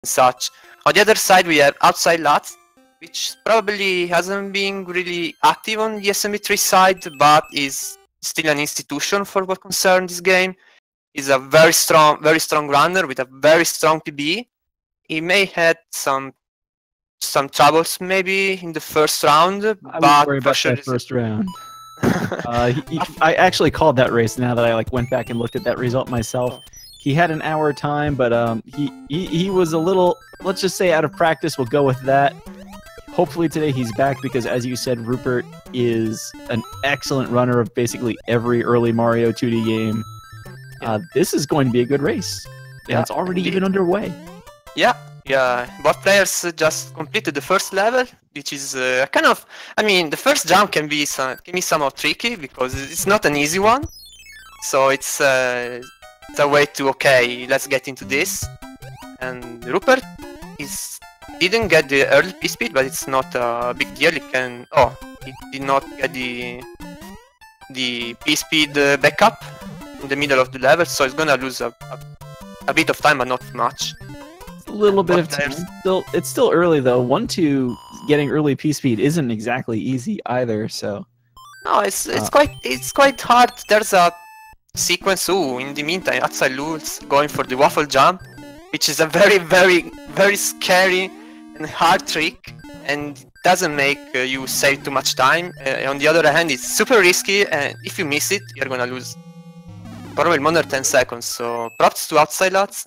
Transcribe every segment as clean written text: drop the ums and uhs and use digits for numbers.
such. On the other side, we have outside Lats, which probably hasn't been really active on the SMB3 side, but is still an institution for what concerns this game. He's a very strong runner with a very strong PB. He may had some troubles maybe in the first round, I but wouldn't worry about sure that first round. I actually called that race now that I went back and looked at that result myself. He had an hour time, but he was a little, let's just say, out of practice. We'll go with that. Hopefully today he's back because, as you said, Rupert is an excellent runner of basically every early Mario 2D game. This is going to be a good race. Yeah, it's already even underway. Yeah. Both players just completed the first level, which is kind of. I mean, the first jump can be somewhat tricky because it's not an easy one. So it's a way to let's get into this. And Rupert didn't get the early P speed, but it's not a big deal. He did not get the P speed backup in the middle of the level, so he's gonna lose a bit of time, but not much. A little bit of time. It's still early though. 1-2 getting early P speed isn't exactly easy either. So no, it's quite hard. There's a sequence. In the meantime, outside Lulz going for the waffle jump, which is a very, very, very scary and hard trick, and doesn't make you save too much time. On the other hand, it's super risky, and if you miss it, you're gonna lose probably more than 10 seconds. So props to outside Lats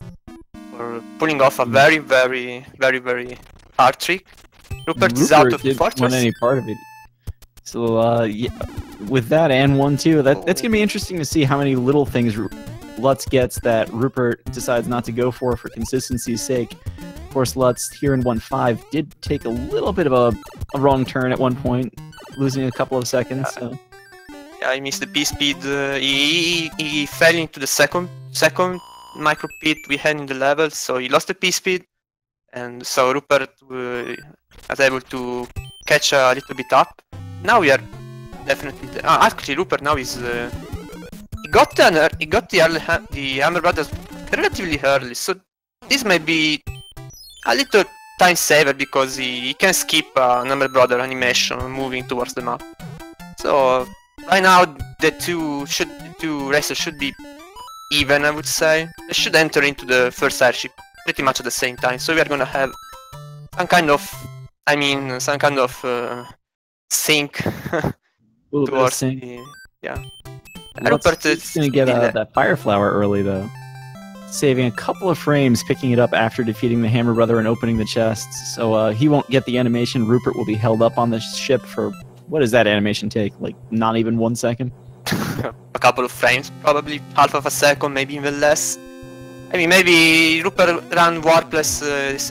for pulling off a very, very, very, very hard trick. Rupert is out of the fortress. Won any part of it. So yeah, with that and 1-2, that's gonna be interesting to see how many little things Lutz gets that Rupert decides not to go for consistency's sake. Of course, Lutz here in 1-5 did take a little bit of a wrong turn at one point, losing a couple of seconds. So. Yeah, he missed the P speed. He fell into the second micro pit we had in the level, so he lost the P speed, and so Rupert was able to catch a little bit up. Now we are definitely actually Rupert now is he got the Hammer Brothers relatively early, so this may be a little time saver because he can skip an Hammer Brother animation moving towards the map. So right now the two racers should be even, I would say. They should enter into the first airship pretty much at the same time, so we are gonna have some kind of sync towards the, Rupert is gonna get that Fire Flower early though, saving a couple of frames, picking it up after defeating the Hammer Brother and opening the chests. So he won't get the animation. Rupert will be held up on the ship for, what does that animation take? Like not even 1 second? A couple of frames, probably half of a second, maybe even less. I mean, maybe Rupert ran Warpless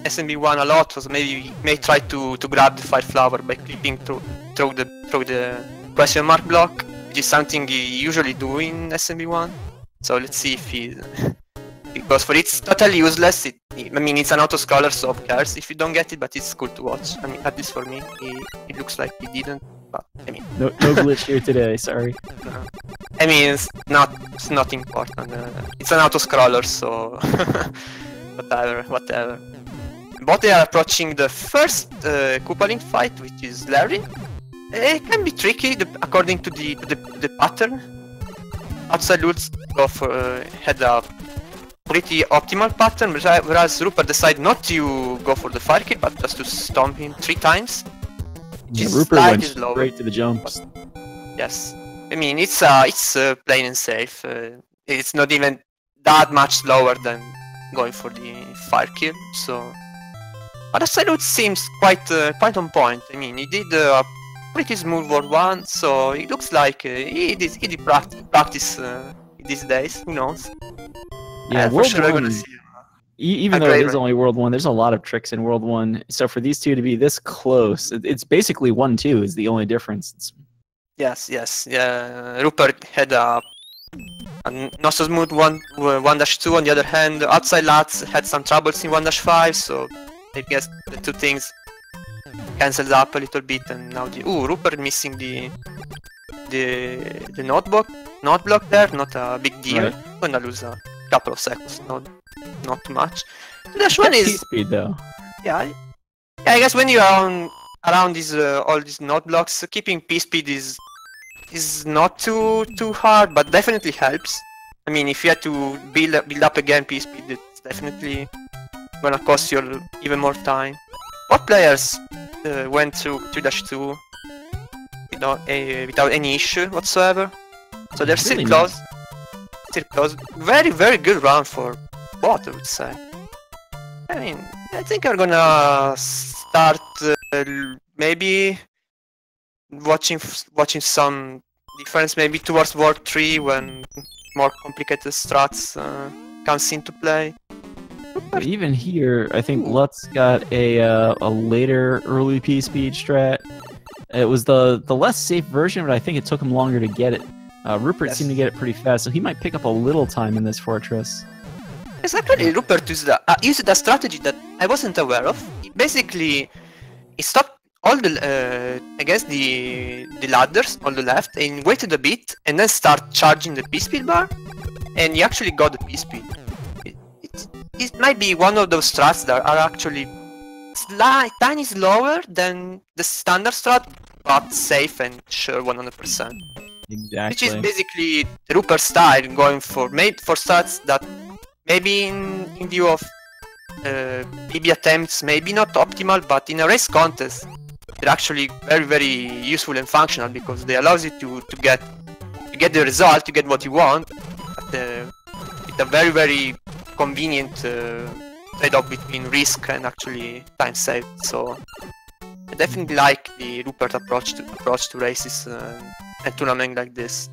SMB1 a lot, so maybe he may try to grab the Fire Flower by clipping through the question mark block, which is something he usually do in SMB1. So let's see if he... because for it's totally useless. I mean, it's an auto-scroller, so who cares if you don't get it, but it's cool to watch. I mean, at least for me, it looks like he didn't. But I mean, no glitch here today. Sorry. I mean, it's not important. It's an auto-scroller, so whatever. But they are approaching the first Koopa fight, which is Larry. It can be tricky according to the pattern. Outside Lutz had a pretty optimal pattern, whereas Rupert decided not to go for the fire kill, but just to stomp him 3 times. Yeah, Rupert went straight to the jumps. Yes, I mean it's plain and safe. It's not even that much slower than going for the fire kill. So, but outside Lutz seems quite on point. I mean, he did a pretty smooth World 1, so it looks like he did practice these days. Who knows? Yeah, for sure we're gonna see even though it is only World 1, there's a lot of tricks in World 1. So for these two to be this close, it's basically 1-2 is the only difference. Yes. Yeah, Rupert had a not so smooth 1-2. On the other hand, outside Lats had some troubles in 1-5, so I guess the two things cancels up a little bit, and now Rupert missing the node block there, not a big deal. Right. Gonna lose a couple of seconds, not too much. -1 is speed though. yeah. I guess when you are around these all these node blocks, keeping P speed is not too hard, but definitely helps. I mean, if you had to build up again P speed, it's definitely gonna cost you even more time. Both players went to 3-2 without any issue whatsoever, so they're still Really close. Still close. Very good round for both, I would say. I mean, I think I'm gonna start maybe watching some difference maybe towards World 3 when more complicated strats comes into play. But even here, I think Lutz got a later early P speed strat. It was the less safe version, but I think it took him longer to get it. Rupert seemed to get it pretty fast, so he might pick up a little time in this fortress. Yes, actually, Rupert used a strategy that I wasn't aware of. He stopped all the, I guess the ladders on the left and waited a bit and then start charging the P-speed bar, and he actually got the P-speed. It might be one of those strats that are actually tiny slower than the standard strat, but safe and sure 100%. Exactly. Which is basically Rupert's style, going for strats that maybe in view of PB attempts, maybe not optimal, but in a race contest, they're actually very useful and functional because they allows you to get the result, to get what you want, with a very convenient trade-off between risk and actually time saved. So I definitely like the Rupert approach to races and tournament like this.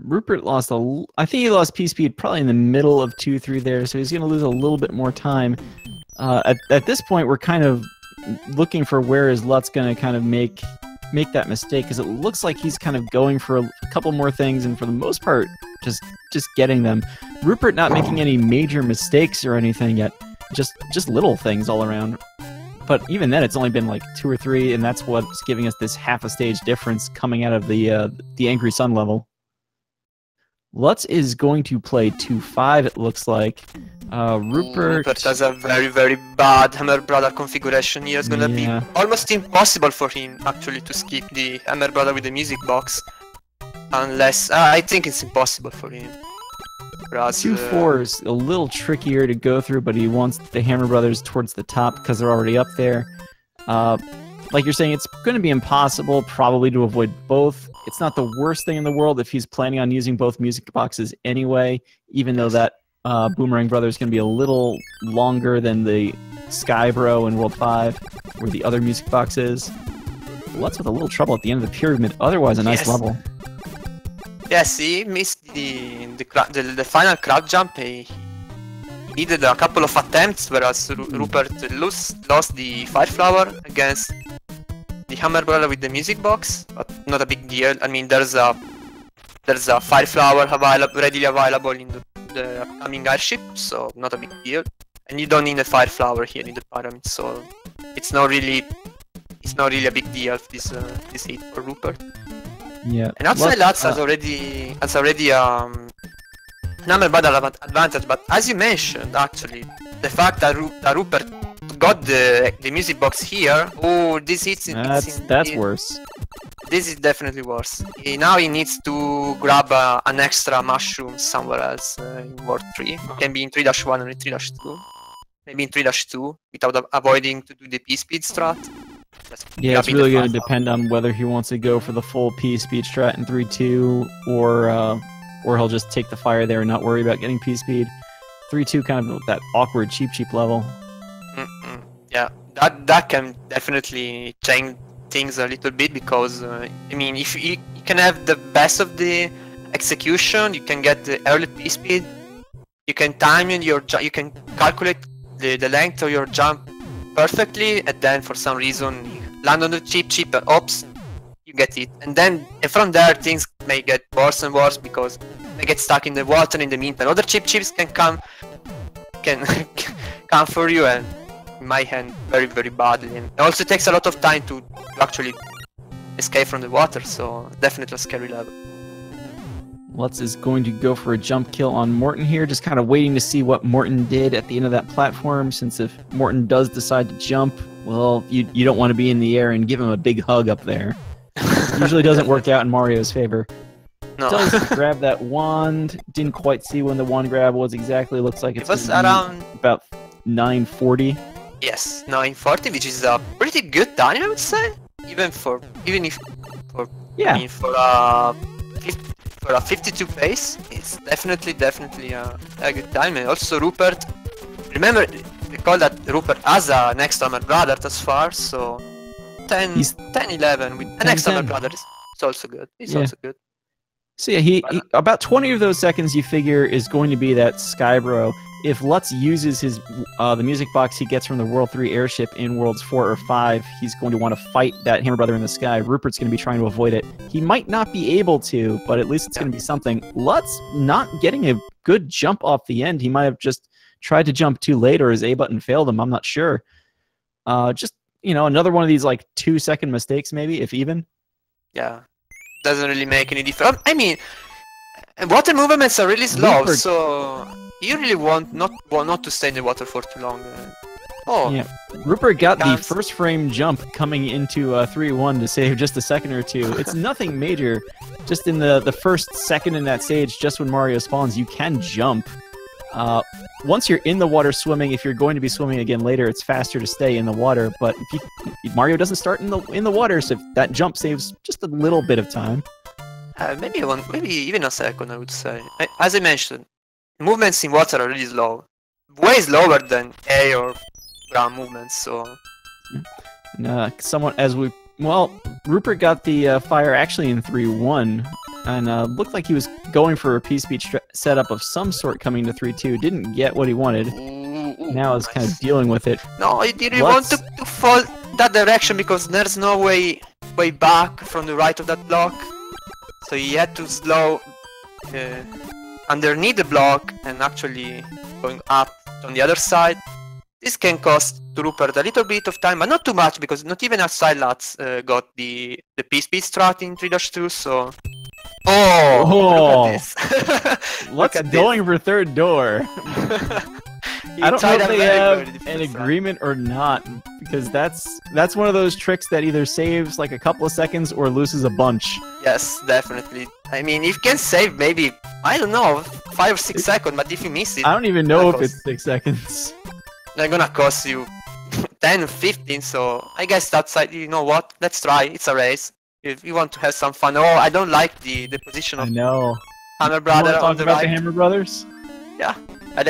Rupert lost I think he lost P-speed probably in the middle of 2-3 there, so he's going to lose a little bit more time. At this point, we're kind of looking for where is Lutz going to kind of make that mistake, because it looks like he's kind of going for a couple more things, and for the most part, just getting them. Rupert not making any major mistakes or anything yet, just little things all around. But even then, it's only been like 2 or 3, and that's what's giving us this half a stage difference coming out of the Angry Sun level. Lutz is going to play 2-5, it looks like. Rupert has a very bad Hammer Brother configuration here. It's gonna be almost impossible for him actually to skip the Hammer Brother with the music box. Unless, I think it's impossible for him. 2-4 is a little trickier to go through, but he wants the Hammer Brothers towards the top because they're already up there. Like you're saying, it's going to be impossible probably to avoid both. It's not the worst thing in the world if he's planning on using both music boxes anyway, even though that Boomerang Brother is going to be a little longer than the Sky Bro in World 5, where the other music box is. Lutz with a little trouble at the end of the pyramid, otherwise a nice level. Yes, he missed the final crowd jump. He needed a couple of attempts, whereas Rupert lost the Fire Flower against the Hammer Brother with the music box, but not a big deal. I mean, there's a Fire Flower readily available in the upcoming airship, so not a big deal. And you don't need a Fire Flower here in the pyramid, so it's not really a big deal this hit for Rupert. Yeah. And outside Lutz has already Hammer Brother advantage, but as you mentioned, actually, the fact that Rupert got the music box here, this hits that's worse. This is definitely worse. Now he needs to grab an extra mushroom somewhere else in World 3. It can be in 3-1 or in 3-2. Maybe in 3-2 without avoiding to do the P-speed strat. Yeah, it's really going to depend on whether he wants to go for the full P-speed strat in 3-2 or he'll just take the fire there and not worry about getting P-speed. 3-2 kind of that awkward cheap level. Yeah, that can definitely change things a little bit, because I mean, if you can have the best of the execution, you can get the early P-speed, you can time you can calculate the length of your jump perfectly, and then for some reason you land on the cheap and oops, you get it. And from there things may get worse and worse because they get stuck in the water in the meantime. Other chips can come for you, and in my hand very badly. And it also takes a lot of time to actually escape from the water, so definitely a scary level. Lutz is going to go for a jump kill on Morton here, just kind of waiting to see what Morton did at the end of that platform, since if Morton does decide to jump, well, you don't want to be in the air and give him a big hug up there. Usually doesn't work out in Mario's favor. No. Does grab that wand. Didn't quite see when the wand grab was exactly. Looks like It was around about 9:40. Yes, 9:40, which is a pretty good time, I would say. Even for Yeah. I mean, for a 52 pace, it's definitely a good time. And also Rupert, remember, recall that Rupert has a next hammer brother thus far, so 10-11 with an next hammer brother is also good. It's also good. So yeah, he about 20 of those seconds you figure is going to be that Skybro. If Lutz uses his the music box he gets from the World 3 airship in Worlds 4 or 5, he's going to want to fight that Hammer Brother in the sky. Rupert's going to be trying to avoid it. He might not be able to, but at least it's going to be something. Lutz not getting a good jump off the end. He might have just tried to jump too late, or his A button failed him. I'm not sure. Just, you know, another one of these like 2-second mistakes maybe, if even. Yeah, doesn't really make any difference. I mean, water movements are really slow, so you really want not to stay in the water for too long. Yeah, Rupert got the first frame jump coming into 3-1 to save just a second or two. It's nothing major. Just in the first second in that stage, just when Mario spawns, you can jump. Once you're in the water swimming, if you're going to be swimming again later, it's faster to stay in the water. But if Mario doesn't start in the water, so that jump saves just a little bit of time. Maybe even a second, I would say. As I mentioned, movements in water are really slow, way slower than air or ground movements. So, Rupert got the fire actually in 3-1, and looked like he was going for a P-speed setup of some sort coming to 3-2. Didn't get what he wanted. Now is kind of dealing with it. No, he didn't want to fall that direction because there's no way back from the right of that block. So he had to slow underneath the block and actually going up on the other side. This can cost Rupert a little bit of time, but not too much, because not even outside Lutz got the P-speed strat in 3-2, so... Oh! Look at this. Lutz going for third door. I don't know if they have an agreement or not, because that's one of those tricks that either saves like a couple of seconds or loses a bunch. Yes, definitely. I mean, if you can save maybe, I don't know, 5 or 6 seconds, but if you miss it... I don't even know if it's 6 seconds. They're gonna cost you 10 or 15, so I guess that's, you know what, let's try, it's a race. If you want to have some fun. Oh, I don't like the position of Hammer Brother on the right. The Hammer Brothers? Yeah, I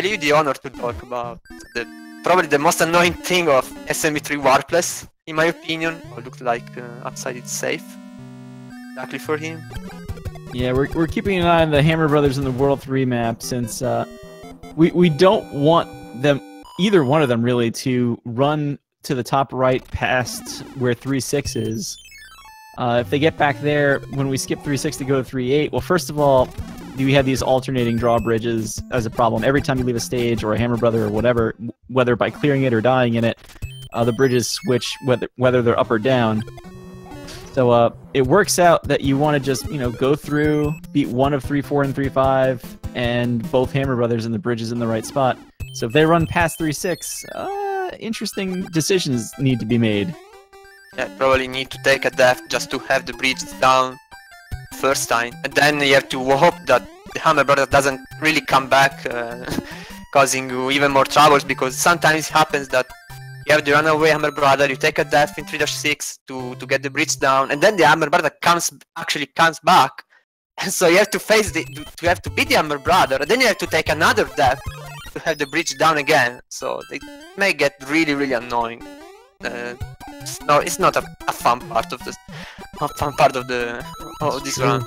leave the honor to talk about probably the most annoying thing of SMB3 Warpless, in my opinion. It looks like outside it's safe, exactly for him. Yeah, we're keeping an eye on the Hammer Brothers in the World 3 map, since we don't want them, either one of them really, to run to the top right past where 3-6 is. If they get back there, when we skip 3-6 to go to 3-8, well, first of all, we have these alternating drawbridges as a problem. Every time you leave a stage or a Hammer Brother or whatever, whether by clearing it or dying in it, the bridges switch whether they're up or down. So it works out that you want to just, you know, go through, beat one of 3-4 and 3-5, and both Hammer Brothers in the bridges in the right spot. So if they run past 3-6, interesting decisions need to be made. Yeah, probably need to take a death just to have the bridge down first time, and then you have to hope that the Hammer Brother doesn't really come back, causing you even more troubles, because sometimes it happens that you have the runaway Hammer Brother, you take a death in 3-6 to get the bridge down, and then the Hammer Brother actually comes back, and so you have to face you have to beat the Hammer Brother, and then you have to take another death to have the bridge down again. So they may get really, really annoying. No, it's not a fun part of this. This run.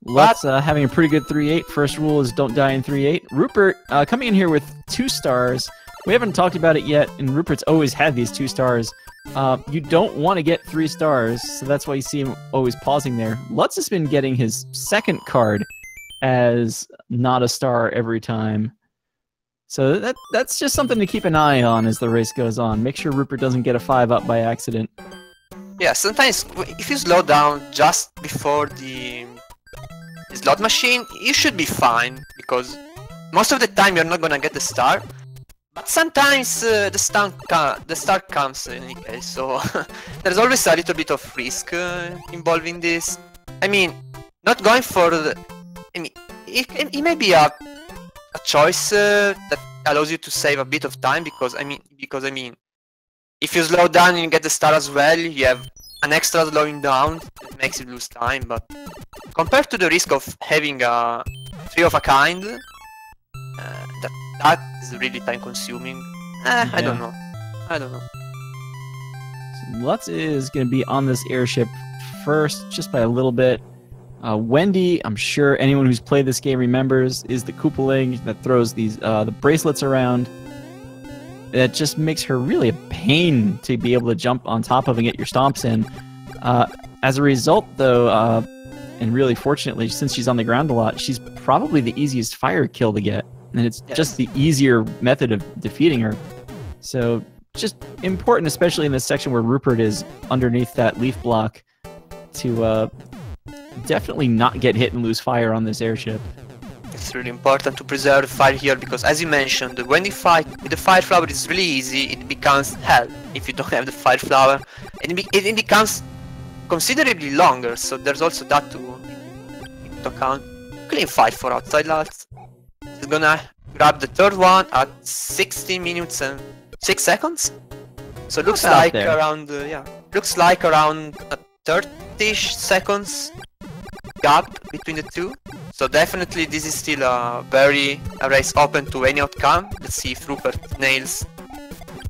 Lutz having a pretty good 3-8. First rule is don't die in 3-8. Rupert coming in here with 2 stars. We haven't talked about it yet, and Rupert's always had these 2 stars. You don't want to get 3 stars, so that's why you see him always pausing there. Lutz has been getting his second card as not a star every time. So that's just something to keep an eye on as the race goes on. Make sure Rupert doesn't get a 5-up by accident. Yeah, sometimes if you slow down just before the slot machine, you should be fine, because most of the time you're not gonna get the star. But sometimes the star comes in any case, so there's always a little bit of risk involved in this. I mean, not going for the... I mean, it may be a choice that allows you to save a bit of time, because I mean, if you slow down and you get the star as well, you have an extra slowing down that makes you lose time. But compared to the risk of having a 3 of a kind, that is really time consuming. Yeah. I don't know. So Lutz is going to be on this airship first, just by a little bit. Wendy, I'm sure anyone who's played this game remembers, is the Koopaling that throws these the bracelets around. That just makes her really a pain to be able to jump on top of and get your stomps in. As a result, though, and really fortunately, since she's on the ground a lot, she's probably the easiest fire kill to get. And it's just the easier method of defeating her. So just important, especially in this section where Rupert is underneath that leaf block, to definitely not get hit and lose fire on this airship. It's really important to preserve the fire here, because as you mentioned, when you fight with the fire flower, it's really easy. It becomes hell if you don't have the fire flower, and it becomes considerably longer. So there's also that to account. Clean fight for outside lads. He's gonna grab the third one at 16 minutes and 6 seconds. So it looks like around looks like around a 30-ish seconds gap between the two. So definitely this is still a race open to any outcome. Let's see if Rupert nails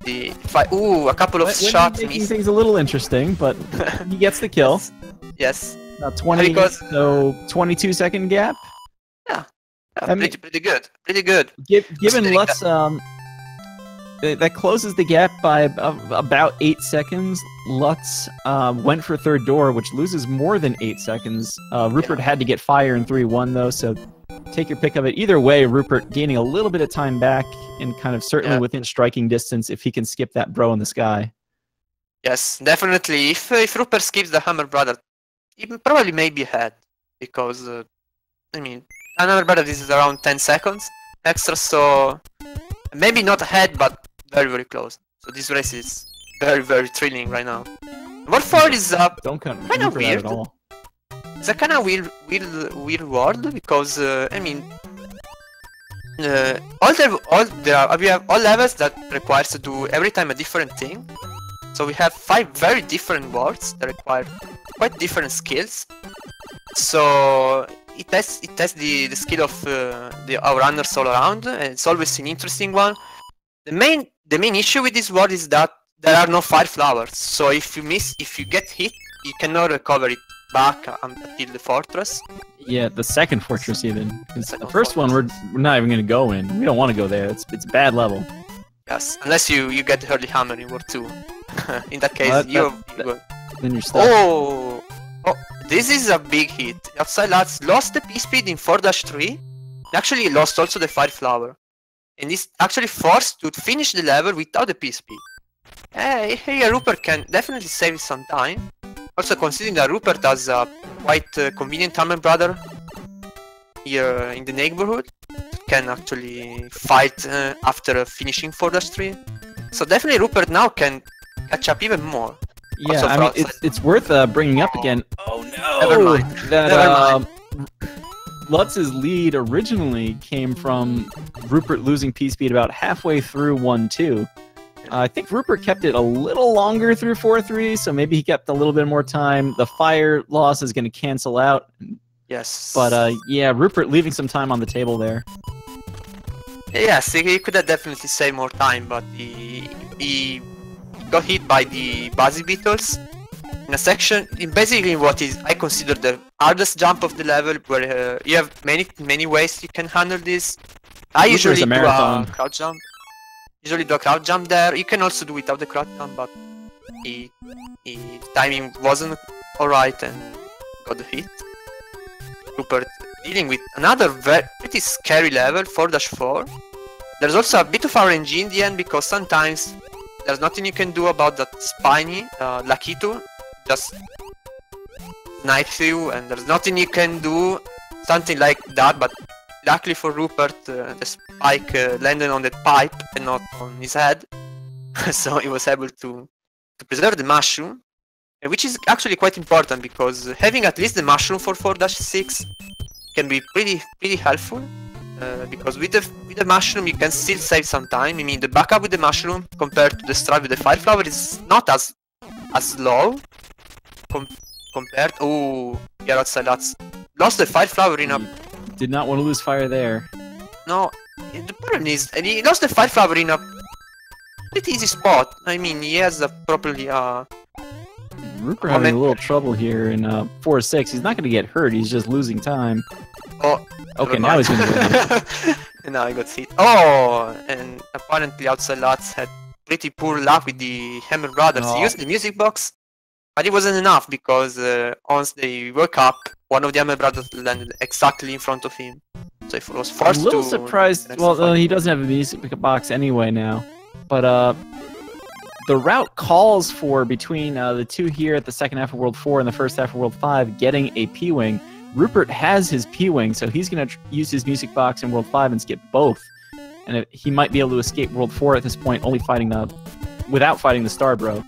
the fight. Ooh, a couple of shots missed. Things a little interesting, but he gets the kill. Yes. About 20, so 22-second gap. Yeah, pretty good. Pretty good. Given Lutz, that closes the gap by about 8 seconds. Lutz went for third door, which loses more than 8 seconds. Rupert had to get fire in 3-1 though, so take your pick of it. Either way, Rupert gaining a little bit of time back, and kind of certainly within striking distance if he can skip that bro in the sky. Yes, definitely. If Rupert skips the Hammer Brother, he probably may be ahead, because I mean, Hammer Brother is around 10 seconds extra, so maybe not ahead, but very close. So this race is very thrilling right now. World 4 is kind of weird. It's a kind of weird world, because I mean, we have all levels that requires to do every time a different thing. So we have 5 very different worlds that require quite different skills. So it tests the skill of our runners all around, and it's always an interesting one. The main issue with this world is that there are no fire flowers. So if you get hit, you cannot recover it back until the fortress. Yeah, the second fortress even. The first one we're not even gonna go in. We don't want to go there. It's a bad level. Yes, unless you get the Hurley Hammer in World 2. In that case, then you're stuck. Oh, this is a big hit. Outside lads lost the P-Speed in 4-3. Actually lost also the Fire Flower. And is actually forced to finish the level without the P-Speed. Here Rupert can definitely save some time. Also considering that Rupert has a quite convenient Hammer Brother here in the neighborhood. Can actually fight after finishing 4-3. So definitely Rupert now can catch up even more. Yeah, I mean, it's worth bringing up again. Oh no! Never mind. That Lutz's lead originally came from Rupert losing P-Speed about halfway through 1-2. I think Rupert kept it a little longer through 4-3, so maybe he kept a little bit more time. The fire loss is going to cancel out. Yes. But yeah, Rupert leaving some time on the table there. Yes, he could have definitely saved more time, but he got hit by the Buzzy Beetles in a section, in basically what is I consider the hardest jump of the level, where you have many ways you can handle this. I usually do a crouch jump. There. You can also do without the crouch jump, but his timing wasn't alright and got the hit. Rupert dealing with another pretty scary level, 4-4. There's also a bit of RNG in the end, because sometimes there's nothing you can do about that spiny Lakitu just knife you, and there's nothing you can do something like that, but luckily for Rupert, the spike landed on the pipe and not on his head, so he was able to preserve the mushroom, which is actually quite important because having at least the mushroom for 4-6 can be pretty helpful. Because with the mushroom you can still save some time. I mean, the backup with the mushroom compared to the strat with the fire flower is not as low compared. Oh, yeah, that's lost the fire flower in a. Did not want to lose fire there. No, the problem is he lost the fire flower in a pretty easy spot. I mean, he has a properly Rupert having a little trouble here in 4-6. He's not going to get hurt. He's just losing time. Oh. Okay, now he's gonna and now he got hit. Oh, and apparently Outside Lats had pretty poor luck with the Hammer Brothers. He used the music box, but it wasn't enough because once they woke up, one of the Hammer Brothers landed exactly in front of him. So he was forced to... I'm a little surprised. Well, he doesn't have a music box anyway now. But the route calls for between the two here at the second half of World 4 and the first half of World 5 getting a P-Wing. Rupert has his P-Wing, so he's going to use his music box in World 5 and skip both. And he might be able to escape World 4 at this point, only fighting without fighting the Star Bro.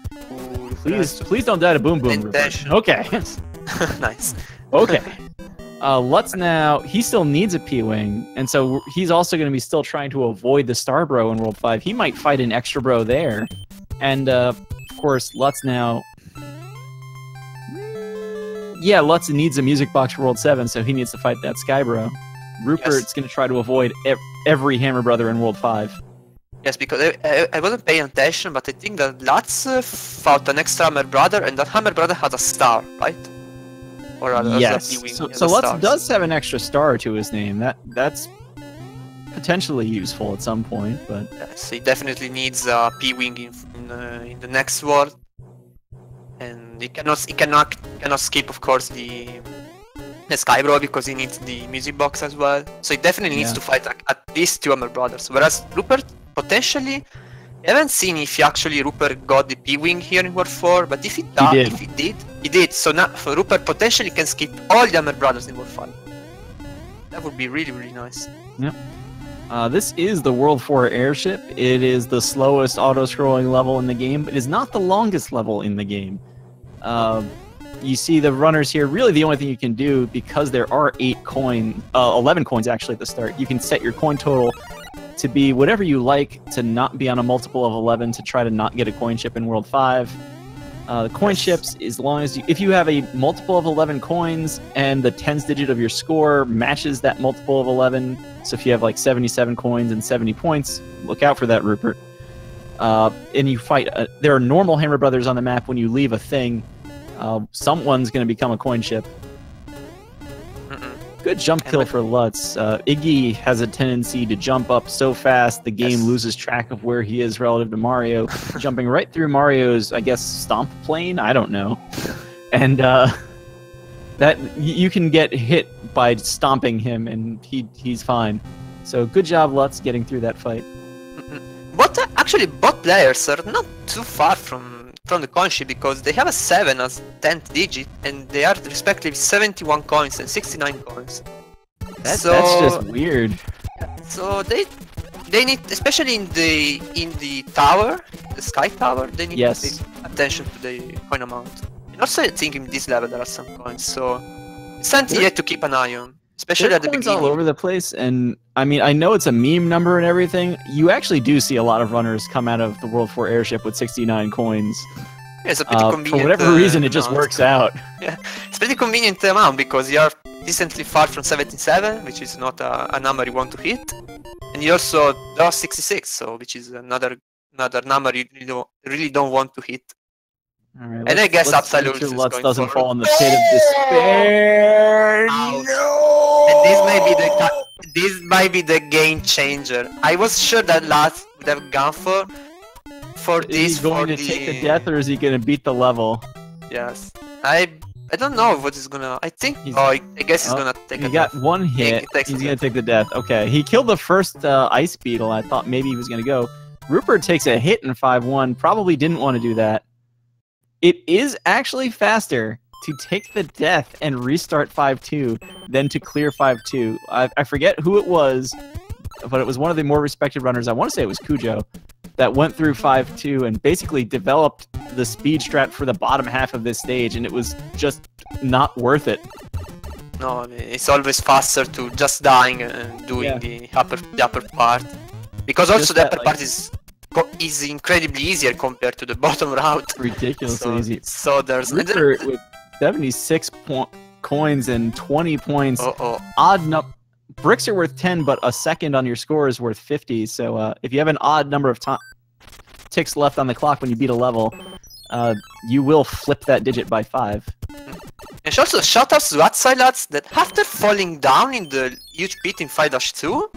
Please don't die to Boom Boom, Rupert. Okay. Nice. Okay. Lutz now, he still needs a P-Wing, and so he's also going to be still trying to avoid the Star Bro in World 5. He might fight an Extra Bro there. And, of course, Lutz now... Yeah, Lutz needs a music box for World 7, so he needs to fight that Sky Bro. Rupert's going to try to avoid every Hammer Brother in World 5. Yes, because I wasn't paying attention, but I think that Lutz fought an extra Hammer Brother, and that Hammer Brother has a star, right? Or yes. So Lutz does have an extra star to his name. That's potentially useful at some point, but... Yes, he definitely needs a P-Wing in the next world. And he cannot skip, of course, the Sky Bro because he needs the music box as well. So he definitely needs to fight at least 2 Hammer Brothers. Whereas Rupert potentially, I haven't seen if Rupert got the P-Wing here in World 4, but if he did. So now Rupert potentially can skip all the Hammer Brothers in World 5. That would be really nice. Yep. This is the World 4 airship. It is the slowest auto-scrolling level in the game, but it is not the longest level in the game. You see the runners here. Really, the only thing you can do, because there are 11 coins actually at the start, you can set your coin total to be whatever you like, to not be on a multiple of 11, to try to not get a coin ship in World 5. The coin ships, as long as if you have a multiple of 11 coins and the tens digit of your score matches that multiple of 11, so if you have like 77 coins and 70 points, look out for that, Rupert. And you fight. There are normal Hammer Brothers on the map. When you leave a thing, someone's going to become a coin ship. Good jump kill for Lutz. Iggy has a tendency to jump up so fast the game loses track of where he is relative to Mario, jumping right through Mario's, I guess, stomp plane? I don't know. And that you can get hit by stomping him, and he's fine. So good job, Lutz, getting through that fight. Actually, both players are not too far from the coin ship because they have a 7 as 10th digit, and they are respectively 71 coins and 69 coins. That's just weird. So they need, especially in the tower, the Sky Tower, they need to pay attention to the coin amount. And also, I think in this level there are some coins, so it's something you have to keep an eye on. Especially at the beginning. All over the place, and I mean, I know it's a meme number and everything. You actually do see a lot of runners come out of the World 4 airship with 69 coins. Yeah, it's a pretty convenient for whatever reason, it just works out. Yeah, it's a pretty convenient amount because you are decently far from 77, which is not a number you want to hit, and you also draw 66, so which is another number you really don't want to hit. All right, and I guess Absolute sure Lutz doesn't fall in the pit of despair. No! And this might be the game changer. I was sure that Lutz would have gone for this. Is he going to take the death, or is he going to beat the level? Yes, I don't know what he's gonna. I think. I guess he's gonna take. He got one hit. He's gonna take the death. Okay, he killed the first ice beetle. I thought maybe he was gonna go. Rupert takes a hit in 5-1. Probably didn't want to do that. It is actually faster. to take the death and restart 5-2, then to clear 5-2. I forget who it was, but it was one of the more respected runners. I want to say it was Cujo, that went through 5-2 and basically developed the speed strat for the bottom half of this stage, and it was just not worth it. No, I mean, it's always faster to just dying and doing the upper part, because also the upper part is incredibly easier compared to the bottom route. Ridiculously easy. So there's Roopert with 76 coins and 20 points. Odd enough. Bricks are worth 10, but a second on your score is worth 50. So if you have an odd number of ticks left on the clock when you beat a level, you will flip that digit by 5. And also shoutouts to outside lads that after falling down in the huge pit in 5-2,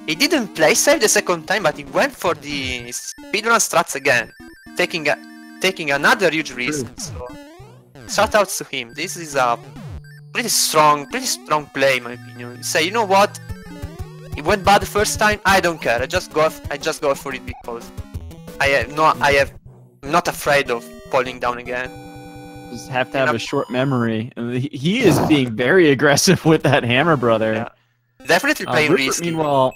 he didn't play safe the second time, but he went for the speedrun strats again, taking another huge risk. So shoutouts to him. This is a pretty strong play, in my opinion. Say, you know what? It went bad the first time. I don't care. I just go for it because I'm not afraid of falling down again. Just have to have a short memory. He is being very aggressive with that hammer, brother. Yeah. Definitely playing risky. Meanwhile,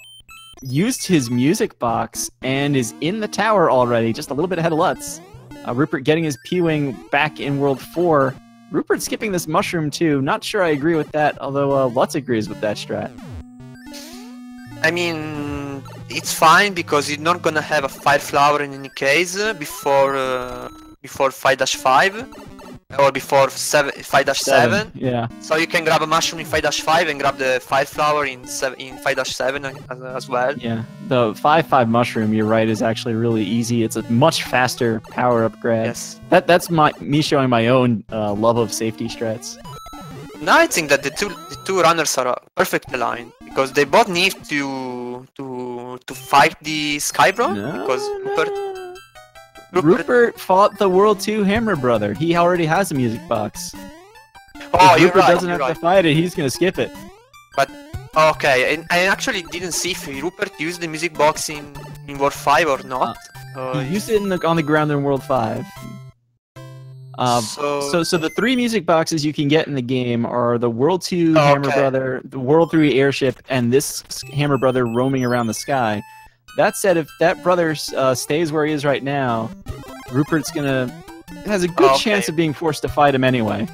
used his music box and is in the tower already, just a little bit ahead of Lutz. Roopert getting his P-Wing back in World 4. Roopert skipping this mushroom too. Not sure I agree with that, although Lutz agrees with that strat. I mean, it's fine because you're not gonna have a fire flower in any case before 5-5 or before 5-7. Yeah. So you can grab a mushroom in 5-5 and grab the fire flower in 5-7 as well. Yeah. The 5-5 mushroom, you're right, is actually really easy. It's a much faster power-up grab. Yes. That's me showing my own love of safety strats. Now I think that the two runners are perfectly aligned because they both need to fight the Skybro Roopert fought the World 2 Hammer Brother. He already has a music box. Oh, if you're Roopert right. doesn't have to fight it, he's gonna skip it. But okay, and I actually didn't see if Roopert used the music box in World 5 or not. He used it on the ground in World 5. So the 3 music boxes you can get in the game are the World 2 Hammer Brother, the World 3 Airship, and this Hammer Brother roaming around the sky. That said, if that brother stays where he is right now, Roopert's has a good chance of being forced to fight him anyway.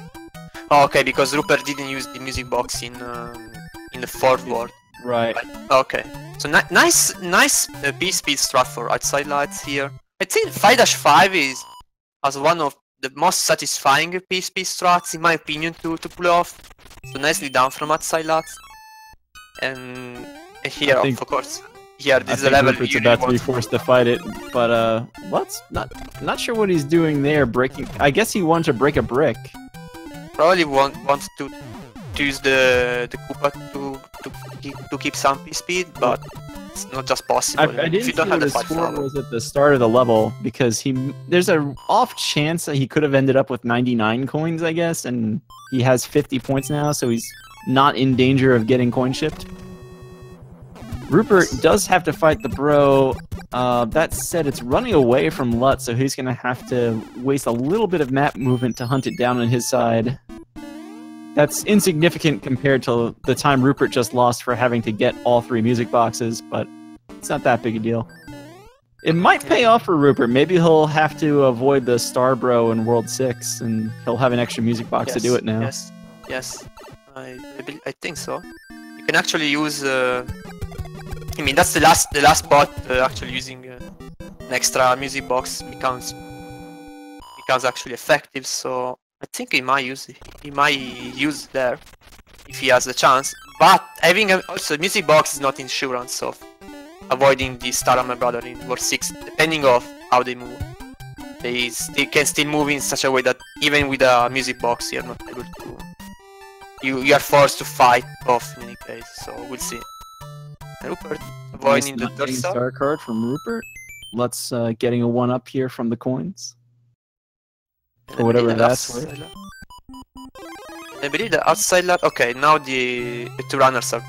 Okay, because Roopert didn't use the music box in the 4th world. Right. Okay. So nice B-speed strat for outside lights here. I think 5-5 as one of the most satisfying P-speed strats in my opinion to pull off. So nicely down from outside lights. And here, of course. Yeah, this is a level Roopert's about to be forced to fight it, but Lutz not sure what he's doing there. Breaking, I guess he wanted to break a brick. Probably wants to use the Koopa to keep some speed, but it's not just possible. I didn't see what his score was at the start of the level because there's an off chance that he could have ended up with 99 coins, I guess, and he has 50 points now, so he's not in danger of getting coin shipped. Roopert does have to fight the bro. That said, it's running away from Lutz, so he's going to have to waste a little bit of map movement to hunt it down on his side. That's insignificant compared to the time Roopert just lost for having to get all 3 music boxes, but it's not that big a deal. It might pay off for Roopert. Maybe he'll have to avoid the Star Bro in World 6, and he'll have an extra music box to do it now. Yes. I think so. You can actually use... I mean, that's the last bot actually using an extra music box becomes actually effective. So I think he might use there if he has the chance. But having also a music box is not insurance of avoiding the Star Hammer Brother in World 6, depending of how they move. They can still move in such a way that even with a music box, you're not able to. You are forced to fight off in any case. So we'll see. Roopert avoiding the third star card from Roopert. Let's getting a 1-up here from the coins. For whatever that's worth. I believe the outside lap. Okay, now the 2 runners are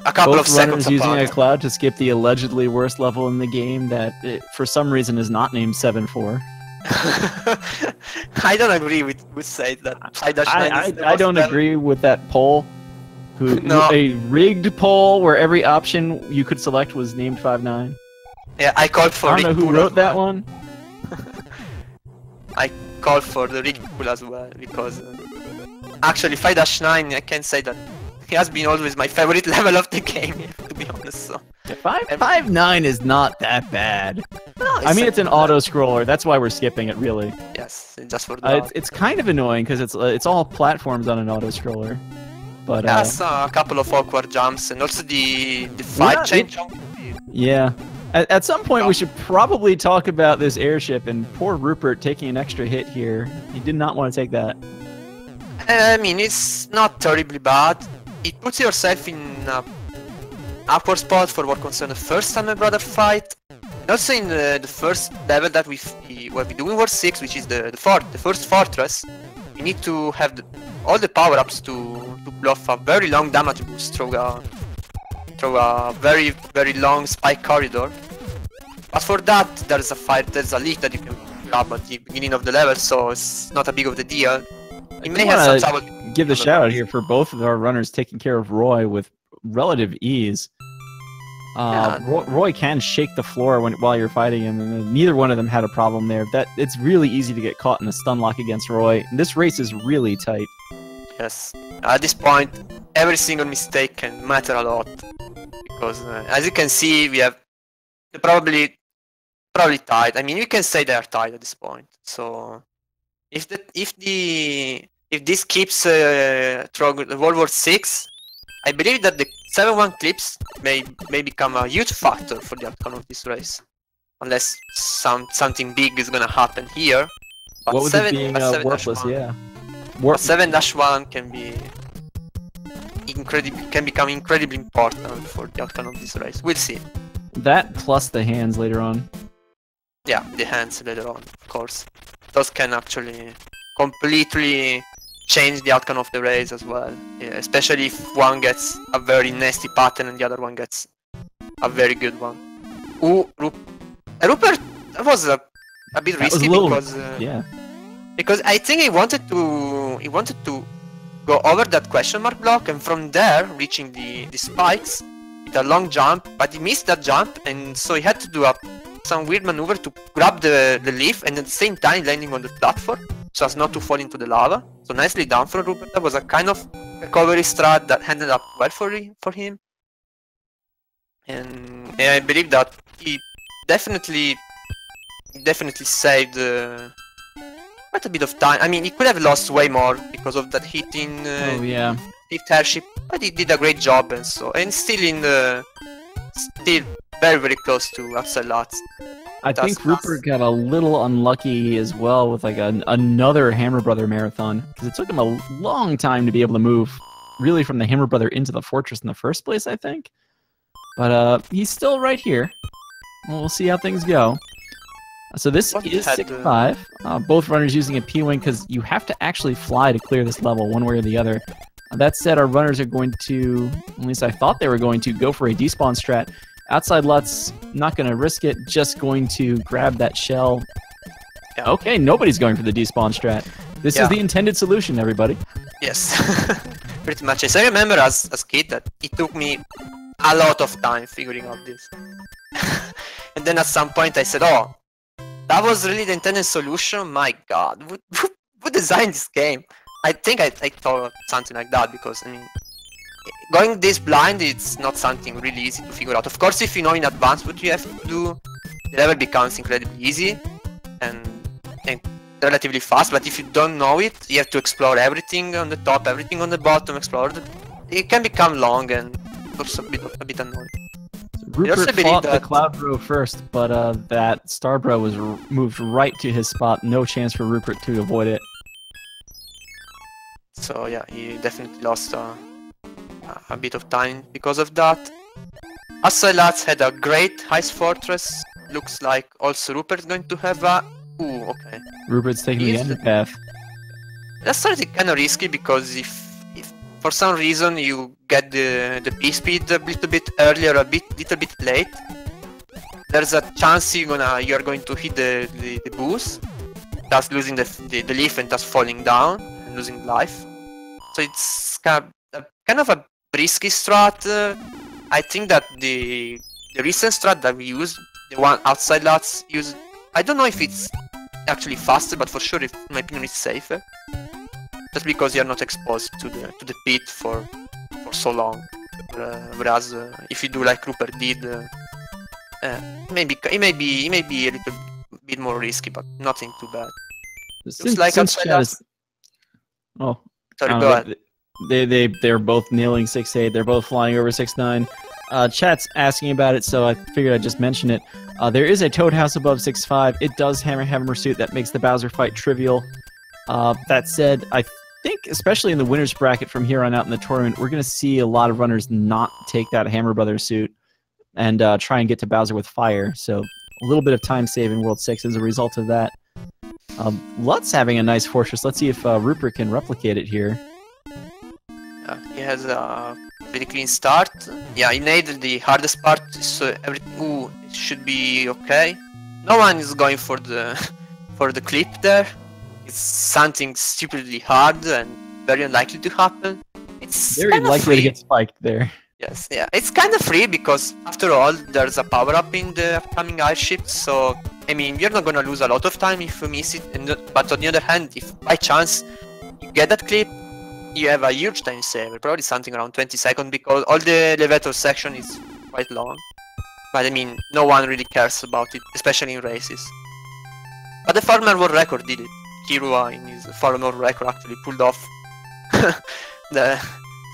a couple of seconds apart. Using a cloud to skip the allegedly worst level in the game that for some reason is not named 7-4. I don't agree with say that 5-9 is I don't agree with that poll. No. A rigged poll where every option you could select was named 5-9. Yeah, I called for. I don't know who wrote that one. I called for the rigged pool as well because actually 5-9 I can say that he has been always my favorite level of the game, to be honest. So 5-9 is not that bad. no, I mean, it's an auto scroller. That's why we're skipping it, really. yes, just for that. It's kind of annoying because it's all platforms on an auto scroller. But Yes, a couple of awkward jumps and also the fight change. Yeah. At some point, we should probably talk about this airship and poor Rupert taking an extra hit here. He did not want to take that. I mean, it's not terribly bad. It puts yourself in an awkward spot for what concerns the first time my brother fight. And also in the first level that we do in War 6, which is the first fortress, we need to have all the power-ups to bluff a very long damage boost through a very, very long spike corridor. But for that, there's a leak that you can grab at the beginning of the level, so it's not a big of the deal. You may have some trouble. Give the shout out here for both of our runners taking care of Roy with relative ease. Roy can shake the floor while you're fighting him, and neither one of them had a problem there. It's really easy to get caught in a stun lock against Roy. And this race is really tight. Yes, at this point, every single mistake can matter a lot because, as you can see, we have probably tied. I mean, we can say they are tied at this point. So, if this keeps through World War 6, I believe that the 7-1 clips may become a huge factor for the outcome of this race, unless something big is gonna happen here. But what was it being worthless? Yeah. 7-1 can become incredibly important for the outcome of this race. We'll see. That plus the hands later on. Yeah, the hands later on, of course. Those can actually completely change the outcome of the race as well. Yeah, especially if one gets a very nasty pattern and the other one gets a very good one. Ooh, Rupert was a bit risky because yeah. Because I think he wanted to go over that question mark block and from there reaching the spikes with a long jump, but he missed that jump and so he had to do some weird maneuver to grab the leaf and at the same time landing on the platform so as not to fall into the lava. So nicely done from Rupert. That was a kind of recovery strat that ended up well for him. And I believe that he definitely saved quite a bit of time. I mean, he could have lost way more because of that hit in fifth airship, but he did a great job and still very, very close to outside lots. I think Rupert got a little unlucky as well with like another Hammer Brother marathon because it took him a long time to be able to move really from the Hammer Brother into the fortress in the first place, I think. But he's still right here. We'll see how things go. So this is 6-5. Both runners using a P-Wing because you have to actually fly to clear this level one way or the other. That said, our runners are going to, at least I thought they were going to, go for a despawn strat. Outside Lutz, not going to risk it, just going to grab that shell. Yeah. Okay, nobody's going for the despawn strat. This is the intended solution, everybody. Yes, pretty much. Yes. I remember as a kid that it took me a lot of time figuring out this. And then at some point I said, oh, that was really the intended solution? My god, who designed this game? I think I thought something like that because, I mean, going this blind, it's not something really easy to figure out. Of course, if you know in advance what you have to do, the level becomes incredibly easy and relatively fast, but if you don't know it, you have to explore everything on the top, everything on the bottom, it can become long and also a bit annoying. Rupert fought the Cloud Bro first, but that Star Bro was moved right to his spot. No chance for Rupert to avoid it. So yeah, he definitely lost a bit of time because of that. Asylats had a great Ice Fortress. Looks like also Rupert's going to have a... Ooh, okay. Rupert's taking the end path. That's sort of kind of risky because if for some reason you get the P-speed a little bit earlier, little bit late, there's a chance you're going to hit the boost. thus losing the leaf and thus falling down and losing life. So it's kind of a risky strat. I think that the recent strat that we used, the one outside lots used, I don't know if it's actually faster, but for sure, in my opinion, it's safer. Just because you're not exposed to the pit for so long. Whereas if you do like Rupert did, it may be a little bit more risky, but nothing too bad. Looks like outside lots. Oh, sorry, go ahead. They're both nailing 6-8. They're both flying over 6-9. Chat's asking about it, so I figured I'd just mention it. There is a Toad House above 6-5. It does hammer suit. That makes the Bowser fight trivial. That said, I think, especially in the winner's bracket from here on out in the tournament, we're going to see a lot of runners not take that Hammer Brothers suit and try and get to Bowser with fire. So a little bit of time save in World 6 as a result of that. Lutz having a nice fortress. Let's see if Rupert can replicate it here. He has a pretty clean start. Yeah, he nailed the hardest part, so everything. Ooh, it should be okay. No one is going for the clip there. It's something stupidly hard and very unlikely to happen. It's very likely to get spiked there. Yes, yeah, it's kind of free because after all, there's a power up in the upcoming airship. So I mean, you're not gonna lose a lot of time if you miss it. But on the other hand, if by chance you get that clip, you have a huge time saver, probably something around 20 seconds, because all the elevator section is quite long. But I mean, no one really cares about it, especially in races. But the Farmer World Record did it. Kirua in his Farmer World Record actually pulled off the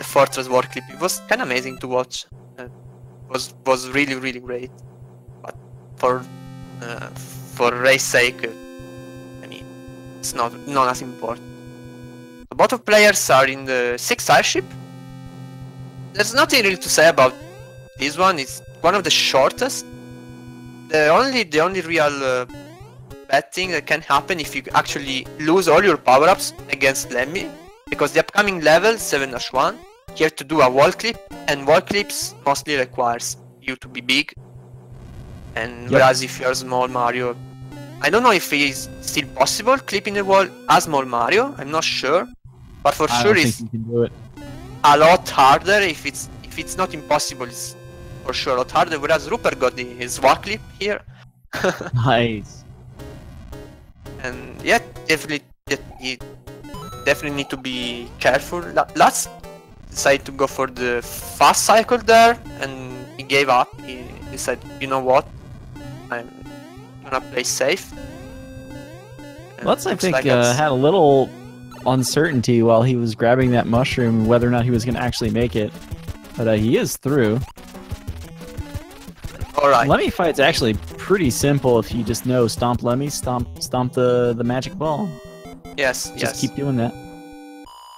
Fortress War clip. It was kind of amazing to watch. Was really, really great. But for race sake, I mean, it's not as important. Both players are in the 6th airship. There's nothing really to say about this one. It's one of the shortest. The only real bad thing that can happen if you actually lose all your power-ups against Lemmy, because the upcoming level 7-1, you have to do a wall clip, and wall clips mostly requires you to be big. And whereas if you're small Mario, I don't know if it is still possible clipping the wall as small Mario. I'm not sure. But for sure, it's a lot harder. If it's not impossible, it's for sure a lot harder. Whereas Rupert got his walk clip here. Nice. And yeah, definitely need to be careful. Lutz decided to go for the fast cycle there, and he gave up. He said, "You know what? I'm gonna play safe." Lutz, I think, had a little uncertainty while he was grabbing that mushroom whether or not he was going to actually make it, but he is through. Alright. Lemmy fight's actually pretty simple if you just know stomp Lemmy, stomp the magic ball. Yes, just keep doing that.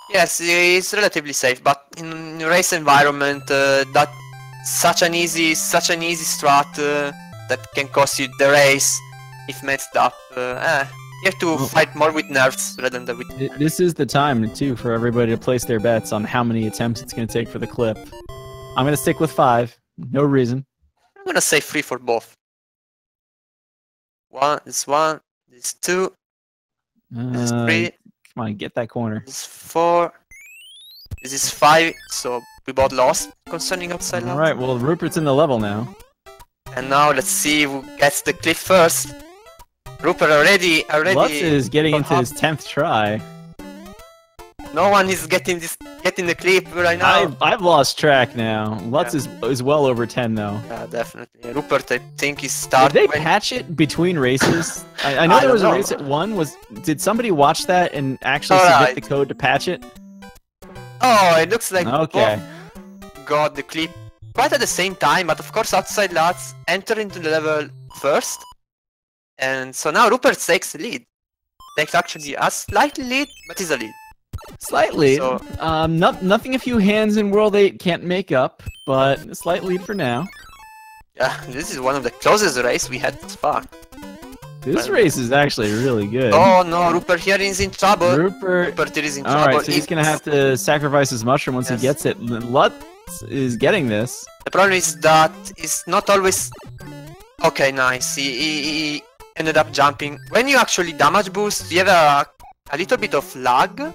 Yes, it's relatively safe, but in race environment, that's such an easy strat that can cost you the race if messed up. You have to fight more with nerfs rather than with... This is the time, too, for everybody to place their bets on how many attempts it's going to take for the clip. I'm going to stick with 5. No reason. I'm going to say 3 for both. This is 2. This is 3. Come on, get that corner. This is 4. This is 5, so we both lost concerning outside lots. Alright, well, Rupert's in the level now. And now let's see who gets the clip first. Rupert already. Lutz is getting into his 10th try. No one is getting the clip right now. I've lost track now. Lutz is well over 10 though. Yeah, definitely. Rupert, I think, is starting. Did they patch it between races? I know there was a race at 1. Did somebody watch that and actually submit the code to patch it? Oh, it looks like okay. Both got the clip quite at the same time, but of course outside Lutz enter into the level first. And so now Rupert takes the lead. Takes actually a slight lead, but is a lead. Slightly. So, nothing a few hands in World 8 can't make up, but a slight lead for now. Yeah, this is one of the closest races we had thus far. This race is actually really good. Oh no, Rupert here is in trouble. Rupert is in trouble. Alright, so he's gonna have to sacrifice his mushroom once he gets it. Lutz is getting this. The problem is that it's not always... Okay, nice. ended up jumping. When you actually damage boost, you have a little bit of lag.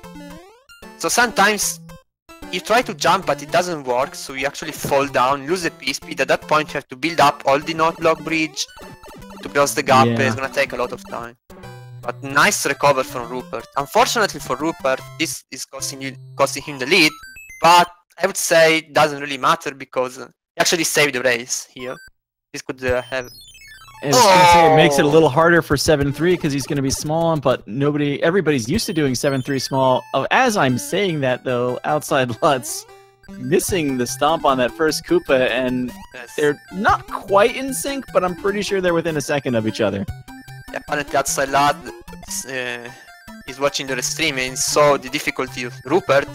So sometimes you try to jump but it doesn't work, so you actually fall down, lose the P-speed. At that point you have to build up all the not block bridge to close the gap. It's gonna take a lot of time. But nice recover from Roopert. Unfortunately for Roopert, this is costing him the lead, but I would say it doesn't really matter because he actually saved the race here. This could have... I was gonna say, it makes it a little harder for 7-3 because he's gonna be small, but everybody's used to doing 7-3 small. Oh, as I'm saying that though, outside Lutz missing the stomp on that first Koopa, and they're not quite in sync, but I'm pretty sure they're within a second of each other. Yeah, apparently outside Lad is watching the stream and saw the difficulty of Roopert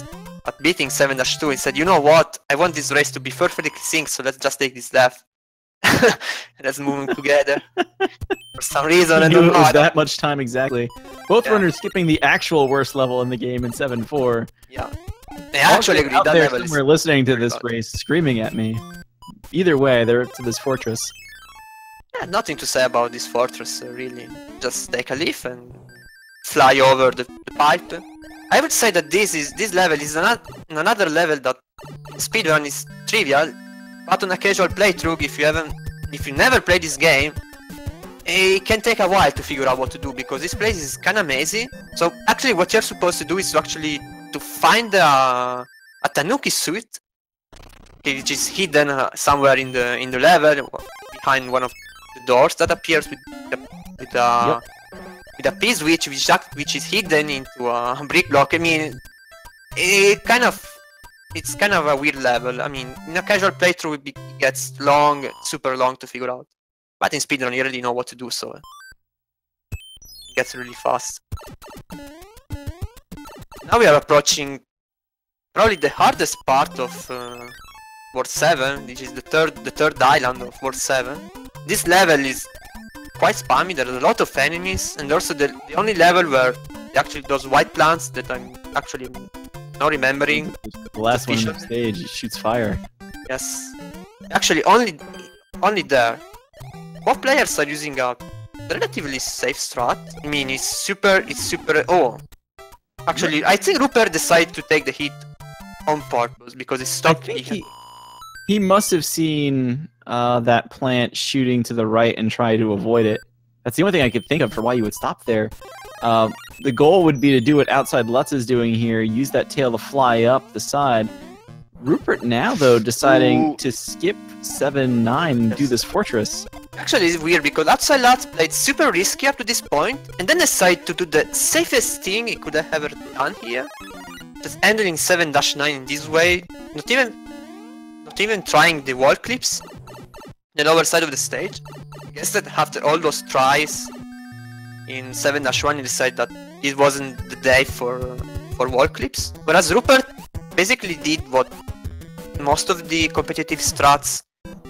at beating 7-2. He said, you know what, I want this race to be perfectly synced, so let's just take this left. Let's move them together. For some reason, I don't know. It was that much time exactly. Both runners skipping the actual worst level in the game in 7-4. Yeah. I actually agree. That level is... We're listening to this race, screaming at me. Either way, they're up to this fortress. Yeah, nothing to say about this fortress, really. Just take a leaf and fly over the pipe. I would say that this level is another level that speedrun is trivial. But on a casual playthrough, if you never played this game, it can take a while to figure out what to do because this place is kind of mazy. So actually, what you're supposed to do is to find a Tanuki suit, which is hidden somewhere in the level behind one of the doors that appears with a P-switch which is hidden into a brick block. I mean, it's kind of a weird level. I mean, in a casual playthrough it gets super long to figure out. But in speedrun you already know what to do, so it gets really fast. Now we are approaching probably the hardest part of World 7, which is the third island of World 7. This level is quite spammy, there are a lot of enemies, and also the only level where actually those white plants that I'm actually not remembering. The last one on the stage, it shoots fire. Yes. Actually, only there. Both players are using a relatively safe strat. I mean, it's super. Oh, actually, I think Roopert decided to take the hit on purpose because it stopped. I think he must have seen that plant shooting to the right and try to avoid it. That's the only thing I could think of for why you would stop there. The goal would be to do what Outside Lutz is doing here, use that tail to fly up the side. Roopert now, though, deciding to skip 7-9 and do this fortress. Actually, it's weird because Outside Lutz played super risky up to this point, and then decided to do the safest thing he could have ever done here. Just handling 7-9 in this way, not even trying the wall clips on the lower side of the stage. I guess that after all those tries in 7-1 he decided that it wasn't the day for wall clips. Whereas Roopert basically did what most of the competitive strats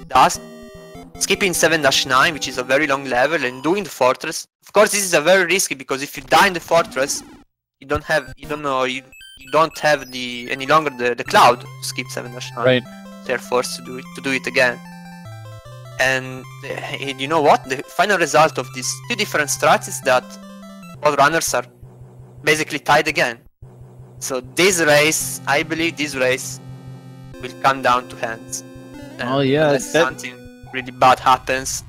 does, skipping 7-9, which is a very long level, and doing the fortress. Of course, this is a very risky because if you die in the fortress, you don't have any longer the cloud to skip 7-9. Right. So you're forced to do it again. And you know what? The final result of these two different strats is that all runners are basically tied again. So this race, I believe this race will come down to hands. Oh yeah, unless something really bad happens.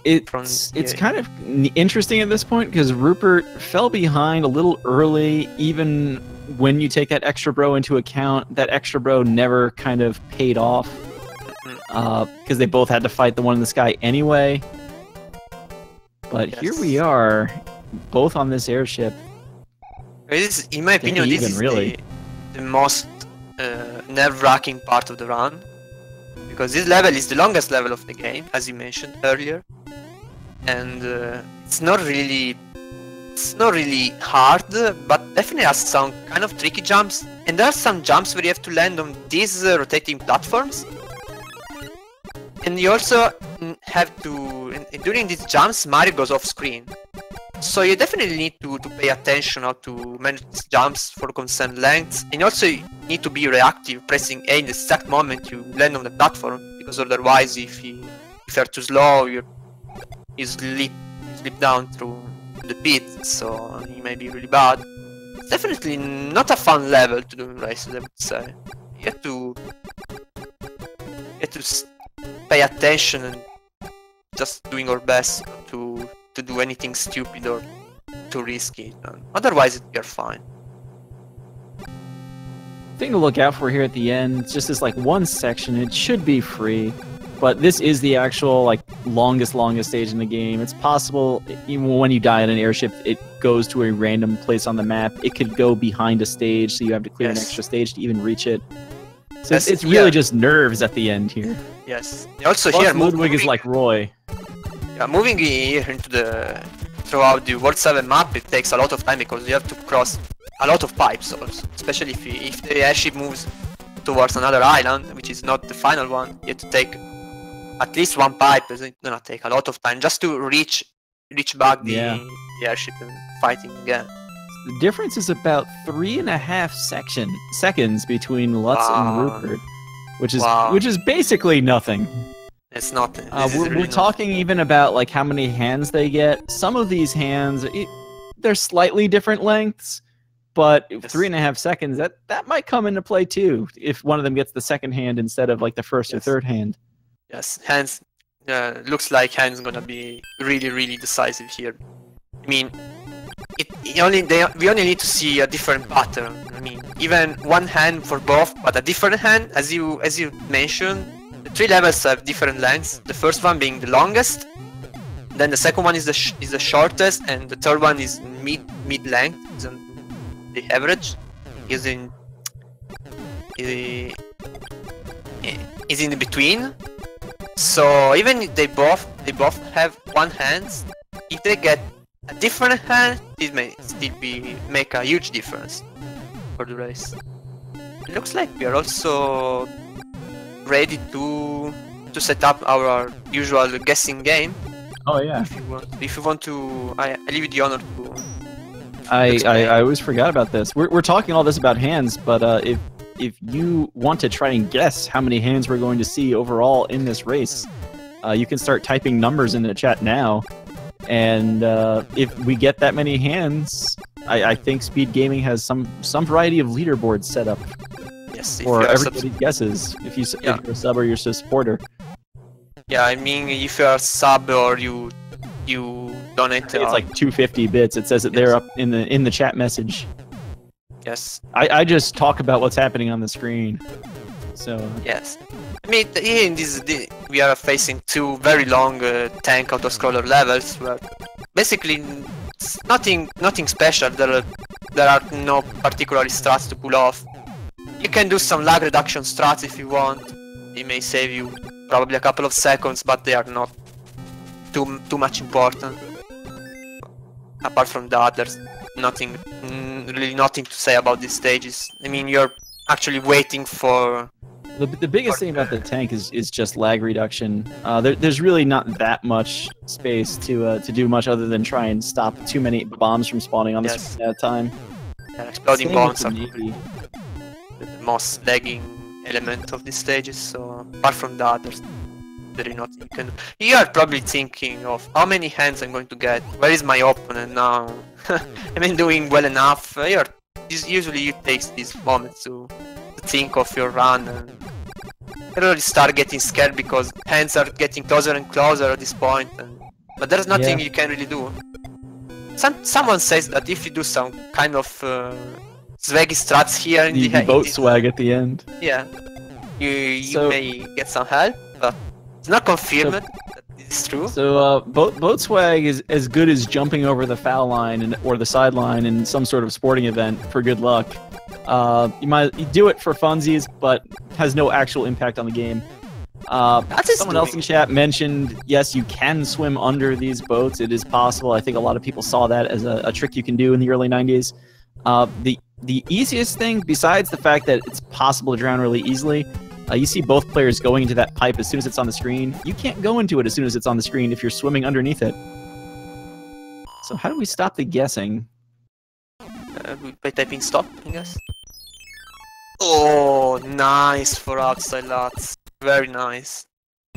It's kind of interesting at this point because Roopert fell behind a little early, even when you take that extra bro into account. That extra bro never kind of paid off because they both had to fight the one in the sky anyway. But here we are, both on this airship. In my opinion, this is really the most nerve-wracking part of the run, because this level is the longest level of the game, as you mentioned earlier, and it's not really hard, but definitely has some kind of tricky jumps, and there are some jumps where you have to land on these rotating platforms, and you also have to, during these jumps, Mario goes off screen. So you definitely need to pay attention how to manage jumps for constant lengths, and also you need to be reactive, pressing A in the exact moment you land on the platform, because otherwise if you're too slow, you slip slip down through the pit, so he may be really bad. It's definitely not a fun level to do in races, I would say. You have to pay attention and just doing our best to do anything stupid or too risky. Otherwise, you're fine. Thing to look out for here at the end, it's just this like one section. It should be free, but this is the actual like longest stage in the game. It's possible even when you die in an airship, it goes to a random place on the map. It could go behind a stage, so you have to clear an extra stage to even reach it. So it's really just nerves at the end here. Yes. Also Plus, here, Ludwig is like Roy. Yeah, moving here into throughout the World 7 map, it takes a lot of time because you have to cross a lot of pipes also, especially if the airship moves towards another island, which is not the final one. You have to take at least one pipe. It's gonna take a lot of time just to reach back the airship and fighting again. The difference is about 3.5 seconds between Lutz and Rupert, which is basically nothing. It's nothing. We're talking even about like how many hands they get. Some of these hands, they're slightly different lengths, but 3.5 seconds, that might come into play too, if one of them gets the second hand instead of like the first or third hand. Yes, hands, looks like hands gonna be really decisive here. I mean, we only need to see a different pattern. I mean, even one hand for both, but a different hand, as you mentioned. The 3 levels have different lengths. The first one being the longest, then the second one is the shortest, and the third one is mid length, is on the average. Is in the between. So even if they both have one hand, if they get a different hand, it may still make a huge difference for the race. It looks like we are also ready to set up our usual guessing game. Oh yeah. If you want to, I leave you the honor to. I always forgot about this. We're talking all this about hands, but if you want to try and guess how many hands we're going to see overall in this race, you can start typing numbers in the chat now. And if we get that many hands, I think Speed Gaming has some variety of leaderboards set up. Yes, or everybody guesses if you're a sub or you're a supporter. Yeah, I mean, if you're a sub or you donate, it's like 250 bits. It says it there up in the chat message. Yes. I just talk about what's happening on the screen. So yes. I mean, here in we are facing 2 very long tank autoscroller levels where basically it's nothing special. There are no particular strats to pull off. You can do some lag reduction strats if you want. It may save you probably a couple of seconds, but they are not too much important. Apart from that, there's really nothing to say about these stages. I mean, you're actually waiting for. The biggest thing about the tank is just lag reduction. There's really not that much space to do much other than try and stop too many bombs from spawning on the screen at a time. Yeah, exploding bombs are probably the most lagging element of these stages. So apart from that, there's really nothing you can do. You are probably thinking of how many hands I'm going to get. Where is my opponent now? I've been doing well enough. Usually you take these moments to think of your run and really start getting scared because hands are getting closer and closer at this point, but there's nothing you can really do. Someone says that if you do some kind of swaggy strats here in the boat swag at the end, you may get some help, but it's not confirmed that it's true. So boat swag is as good as jumping over the foul line or the sideline in some sort of sporting event for good luck. You do it for funsies, but has no actual impact on the game. Someone else in chat mentioned, yes, you can swim under these boats. It is possible. I think a lot of people saw that as a trick you can do in the early 90s. The easiest thing, besides the fact that it's possible to drown really easily, you see both players going into that pipe as soon as it's on the screen. You can't go into it as soon as it's on the screen if you're swimming underneath it. So how do we stop the guessing? By typing stop, I guess. Oh, nice for outside lots. Very nice.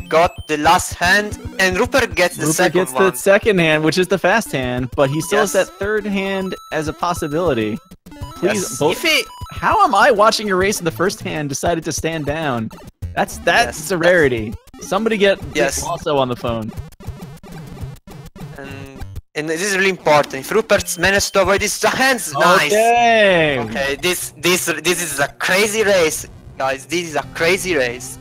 got the last hand, and Rupert gets the second gets one. the second hand, which is the fast hand, but he still has Yes. that third hand as a possibility. Please, Yes. both. How am I watching a race in the first hand decided to stand down? That's Yes, a rarity. Somebody get Yes. also on the phone. And this is really important. If Rupert manages to avoid these hands, nice. Okay. Okay, this is a crazy race, guys. This is a crazy race.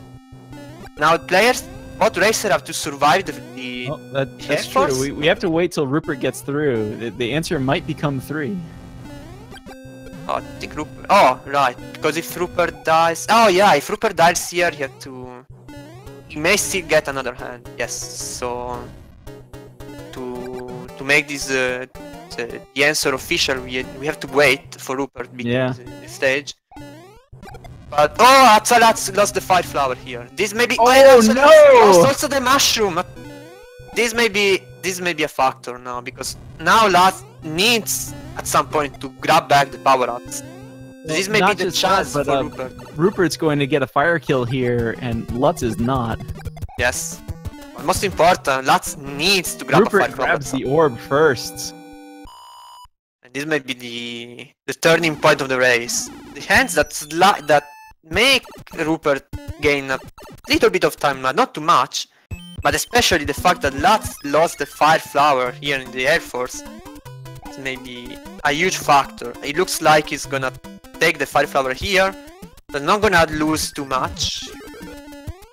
Now, players, both racers have to survive the Oh, that's Air true. Force? We have to wait till Rupert gets through. The answer might become 3. Oh, I think Rupert. Oh, right. Because if Rupert dies, oh yeah, if Rupert dies here, he may still get another hand. Yes. So to make this the answer official, we have to wait for Rupert beginning the stage. But oh, Atsalat's lost the fire flower here. This may be. Oh, Atsalat's no! lost also the mushroom. This may be a factor now, because now Lats needs at some point to grab back the power-ups. This may be Not the just chance that, for but, Rupert. Rupert's going to get a fire kill here, and Lutz is not. Yes. But most important, Lats needs to grab a fire Rupert flower. grabs the orb first. And this may be the turning point of the race. The hands that make Rupert gain a little bit of time, not too much, but especially the fact that Lats lost the fire flower here in the Air Force, it may be a huge factor. It looks like he's gonna take the fire flower here, but not gonna lose too much.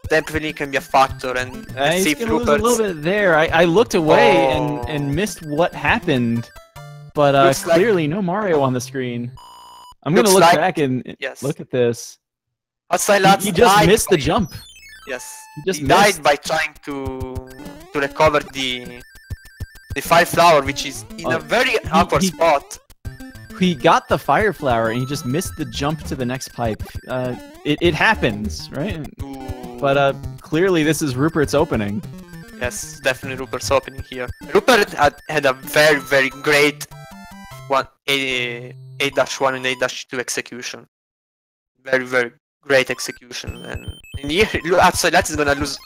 Definitely can be a factor, and let's see He's if gonna lose a Rupert's... little bit there. I looked away Oh. and missed what happened, but Looks like- clearly no Mario on the screen. I'm gonna Looks look like- back and Yes. look at this. Outside Lats He just died missed the by- jump. Yes. He just He died missed. by trying to recover the fire flower, which is in a very awkward he- spot. He got the fire flower and he just missed the jump to the next pipe. It happens, right? Ooh. But clearly this is Rupert's opening. Yes, definitely Rupert's opening here. Rupert had a very, very great 8-1 and 8-2 execution. Very, very great execution. And in here, outside that is gonna lose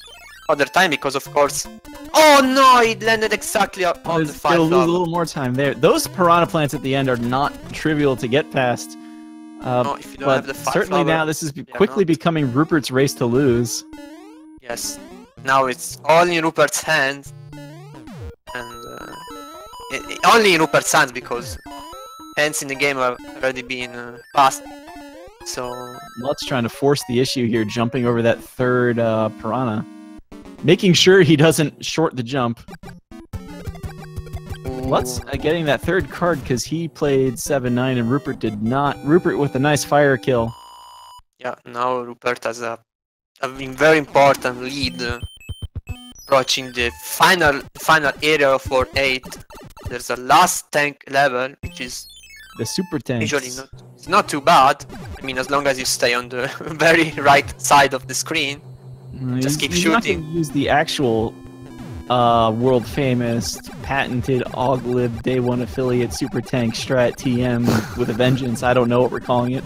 other time because, of course. Oh no! It landed exactly on the He'll fire lose a flower. little more time there. Those piranha plants at the end are not trivial to get past. No, if you don't But have the fire certainly flower, now this is yeah, quickly not. becoming Rupert's race to lose. Yes. Now it's all in Rupert's hands. And only in Rupert's hands, because hands in the game have already been passed. So Lutz trying to force the issue here, jumping over that third piranha. Making sure he doesn't short the jump. Lutz getting that third card because he played 7-9 and Rupert did not. Rupert with a nice fire kill. yeah, now Rupert has a very important lead, approaching the final area for 8. There's a last tank level, which is The super tank. usually not too bad. I mean, as long as you stay on the very right side of the screen. Just keep he's not shooting. gonna use the actual world famous patented Auglib Day 1 affiliate super tank strat TM with a vengeance. I don't know what we're calling it.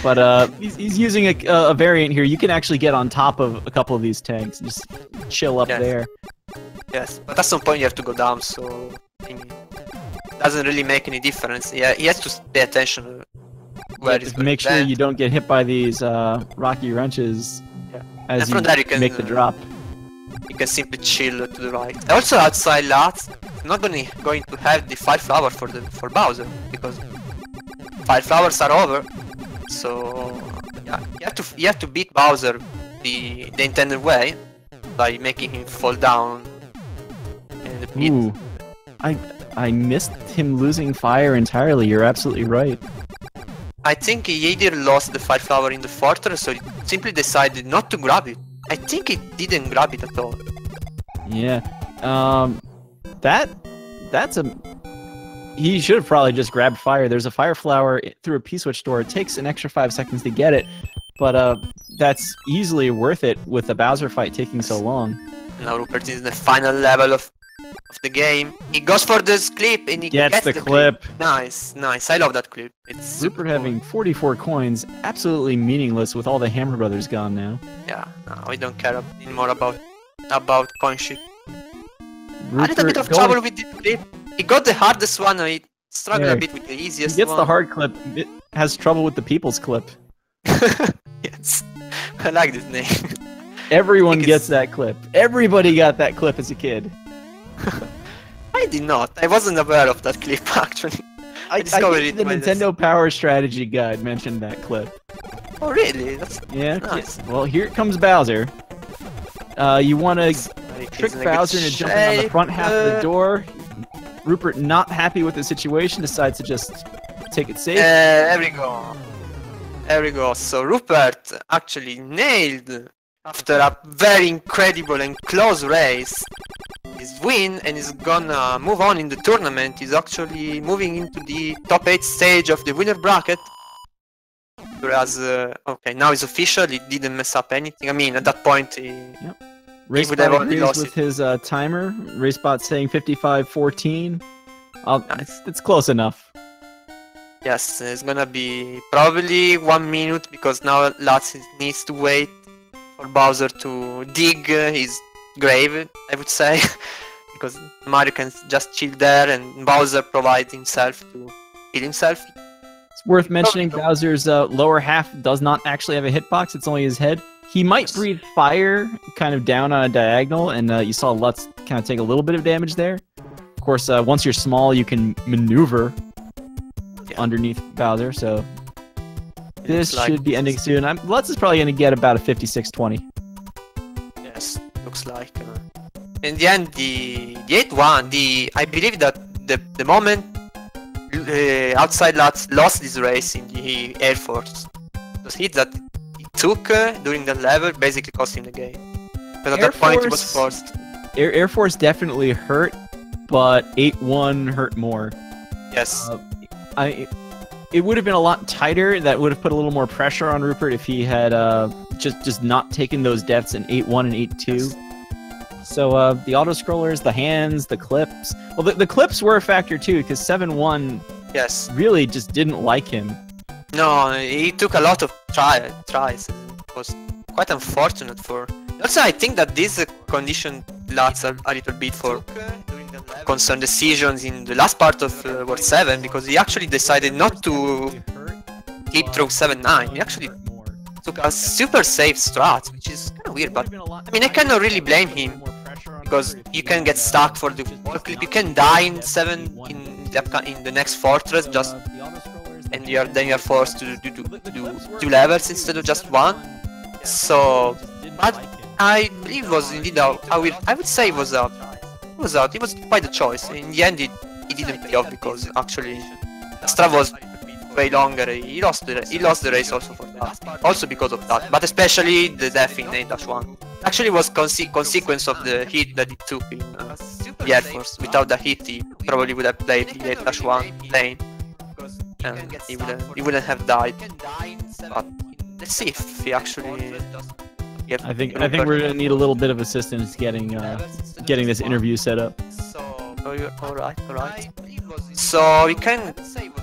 But he's using a variant here. You can actually get on top of a couple of these tanks and just chill up Yes. there. Yes, but at some point you have to go down, so I mean, it doesn't really make any difference. Yeah, he has to pay attention to where he's Just going make to sure land. you don't get hit by these rocky wrenches Yeah. as And you from there you can, make the drop. You can simply chill to the right. Also outside Lats, not going to have the fire flower for Bowser, because fire flowers are over. So yeah, you have to beat Bowser the intended way by making him fall down in the pit. Ooh, I missed him losing fire entirely. You're absolutely right. I think he either lost the fire flower in the fortress or he simply decided not to grab it. I think he didn't grab it at all. Yeah. That's a. He should have probably just grabbed fire. There's a fire flower through a P-switch door. It takes an extra 5 seconds to get it, but that's easily worth it with the Bowser fight taking so long. Now Rupert is in the final level of of the game. He goes for this clip and he Gets gets the clip. Nice, nice. I love that clip. It's Rupert having 44 coins, absolutely meaningless with all the Hammer Brothers gone now. Yeah, no, we don't care anymore about coin shit. Rupert A little bit of trouble with this clip. He got the hardest one, he struggled a bit with the easiest He gets one. the hard clip, it has trouble with the people's clip. Yes, I like this name. Everyone gets that clip. Everybody got that clip as a kid. I did not. I wasn't aware of that clip actually. I discovered it the by Nintendo Power Strategy Guide mentioned that clip. Oh really? That's nice. Well, here comes Bowser. You want to trick Bowser into jumping on the front half of the door. Rupert, not happy with the situation, decides to just take it safe. There we go. There we go. So Rupert actually nailed, after a very incredible and close race, his win, and is gonna move on in the tournament. He's actually moving into the top 8 stage of the winner bracket. Whereas, okay, now it's official, he didn't mess up anything. I mean, at that point, he would have already lost with his timer. RaceBot saying 55-14. Nice. It's close enough. Yes, it's gonna be probably 1 minute, because now Lats needs to wait for Bowser to dig his grave, I would say. Because Mario can just chill there, and Bowser provides himself to heal himself. It's worth mentioning Bowser's lower half does not actually have a hitbox, it's only his head. He might breathe fire kind of down on a diagonal, and you saw Lutz kind of take a little bit of damage there. Of course, once you're small, you can maneuver underneath Bowser, so this should be ending soon. Lutz is probably going to get about a 56-20. Yes, looks like. In the end, the 8-1, I believe that the moment outside Lutz lost this race in the Air Force, those hits that he took during the level basically cost him the game. But at that point it was forced. Air Force definitely hurt, but 8-1 hurt more. Yes. It would have been a lot tighter. That would have put a little more pressure on Rupert if he had just not taken those deaths in 8-1 and 8-2. Yes. So the auto-scrollers, the hands, the clips. Well, the clips were a factor too, because 7-1 really just didn't like him. No, he took a lot of tries. It was quite unfortunate for... Also, I think that this condition lasts a little bit for concerned decisions in the last part of World 7, because he actually decided not to keep through 7-9. He actually took a super safe strat, which is kind of weird, but I mean, I cannot really blame him, because you can get stuck for the clip, you can die in 7 in the next fortress, just and then you're forced to do 2 levels instead of just 1. So, but I believe it was indeed I would say it was quite a choice. In the end, it didn't pay off, because actually the strat was way longer. He lost the race also for that, also because of that, but especially the death in 8-1. Actually was consequence of the hit that he took in the Air Force. Without the hit, he probably would have played the 8-1 lane, and he wouldn't have died. But let's see if he actually... I think we're gonna need a little bit of assistance getting this interview set up. Alright. So we can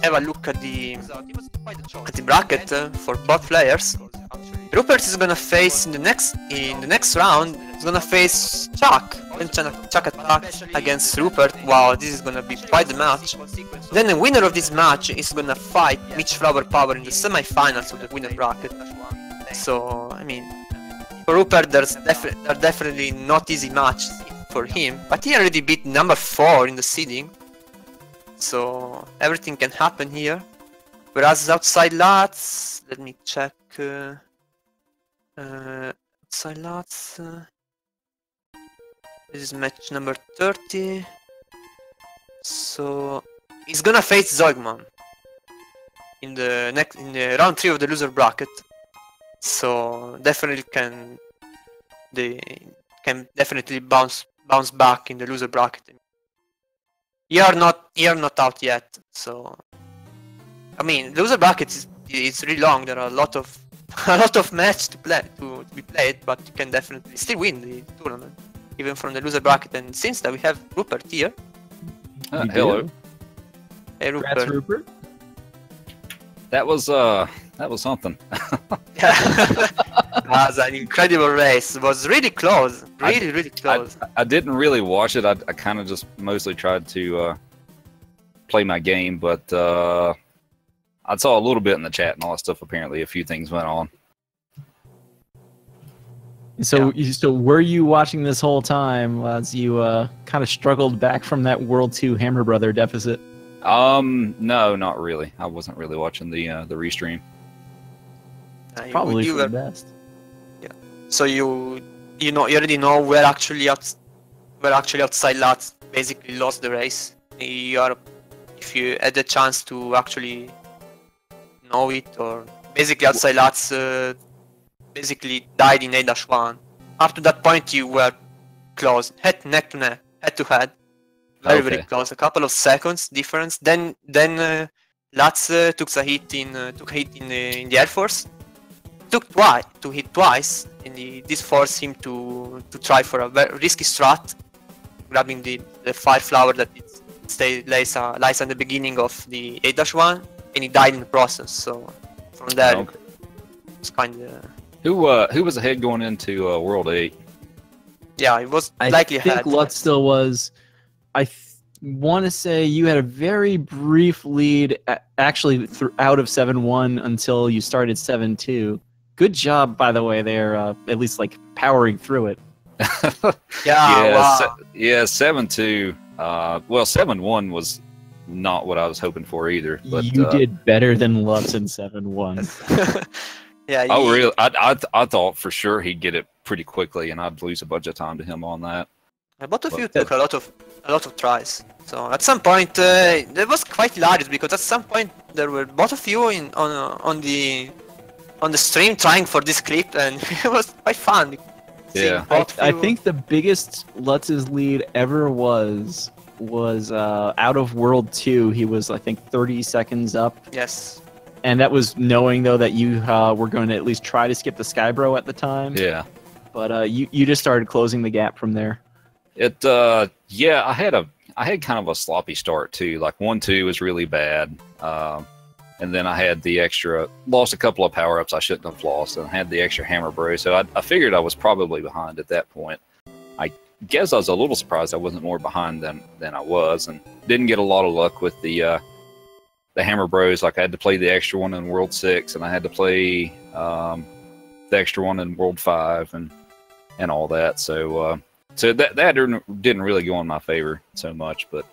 have a look at the bracket for both players. Rupert is gonna face in the next round. He's gonna face Chuck. And Chuck attack against Rupert. Wow, this is gonna be quite the match. Then the winner of this match is gonna fight Mitch Flower Power in the semi-finals of the winner bracket. So I mean, for Rupert, there's definitely not easy match for him, but he already beat number 4 in the seeding, so everything can happen here. Whereas outside Lats, let me check. Outside Lats, this is match number 30. So he's gonna face Zoigman in the round 3 of the loser bracket. So definitely they can definitely bounce back in the loser bracket. You're not out yet, so I mean, the loser bracket is really long. There are a lot of matches to be played, but you can definitely still win the tournament. even from the loser bracket. And since that we have Rupert here. Hello. Hey Congrats, Rupert. Rupert. That was something. It was an incredible race. It was really close. Really close. I didn't really watch it. I kind of just mostly tried to play my game, but I saw a little bit in the chat and all that stuff. Apparently, a few things went on. So, so were you watching this whole time as you kind of struggled back from that World 2 Hammer Brother deficit? No, not really. I wasn't really watching the restream. Probably for the best. Yeah. So you already know where actually outside Lats basically lost the race. If you had the chance to actually know it, or basically outside Lats basically died in A-1. Up to that point you were close, neck to neck, head to head. Very close, a couple of seconds difference. Then Lats took a hit in the Air Force. To hit twice, and this forced him to try for a very risky strat, grabbing the fire flower that lies at the beginning of the A-1, and he died in the process. So from there, it's kind of. Who was ahead going into World 8? Yeah, it was likely ahead. I think Lutz still was. I want to say you had a very brief lead, actually out of 7-1 until you started 7-2. Good job, by the way, there. At least like powering through it. Yeah, 7-2. Well, 7-1 was not what I was hoping for either. But you did better than Lutz in 7-1. Yeah. Oh, really? I thought for sure he'd get it pretty quickly, and I'd lose a bunch of time to him on that. Both of you took a lot of tries. So at some point, it was quite hilarious because at some point there were both of you on the stream trying for this clip, and it was quite fun. Yeah. I think the biggest Lutz's lead ever was out of World 2. He was, I think, 30 seconds up. Yes. And that was knowing, though, that you were going to at least try to skip the Skybro at the time. Yeah. But you just started closing the gap from there. Yeah, I had kind of a sloppy start too. Like 1-2 was really bad, and then I had the extra, lost a couple of power ups I shouldn't have lost, and had the extra hammer bro. So I figured I was probably behind at that point. I guess I was a little surprised I wasn't more behind than I was, and didn't get a lot of luck with the hammer bros. Like I had to play the extra one in World 6, and I had to play the extra one in World 5, and all that. So that didn't really go in my favor so much, but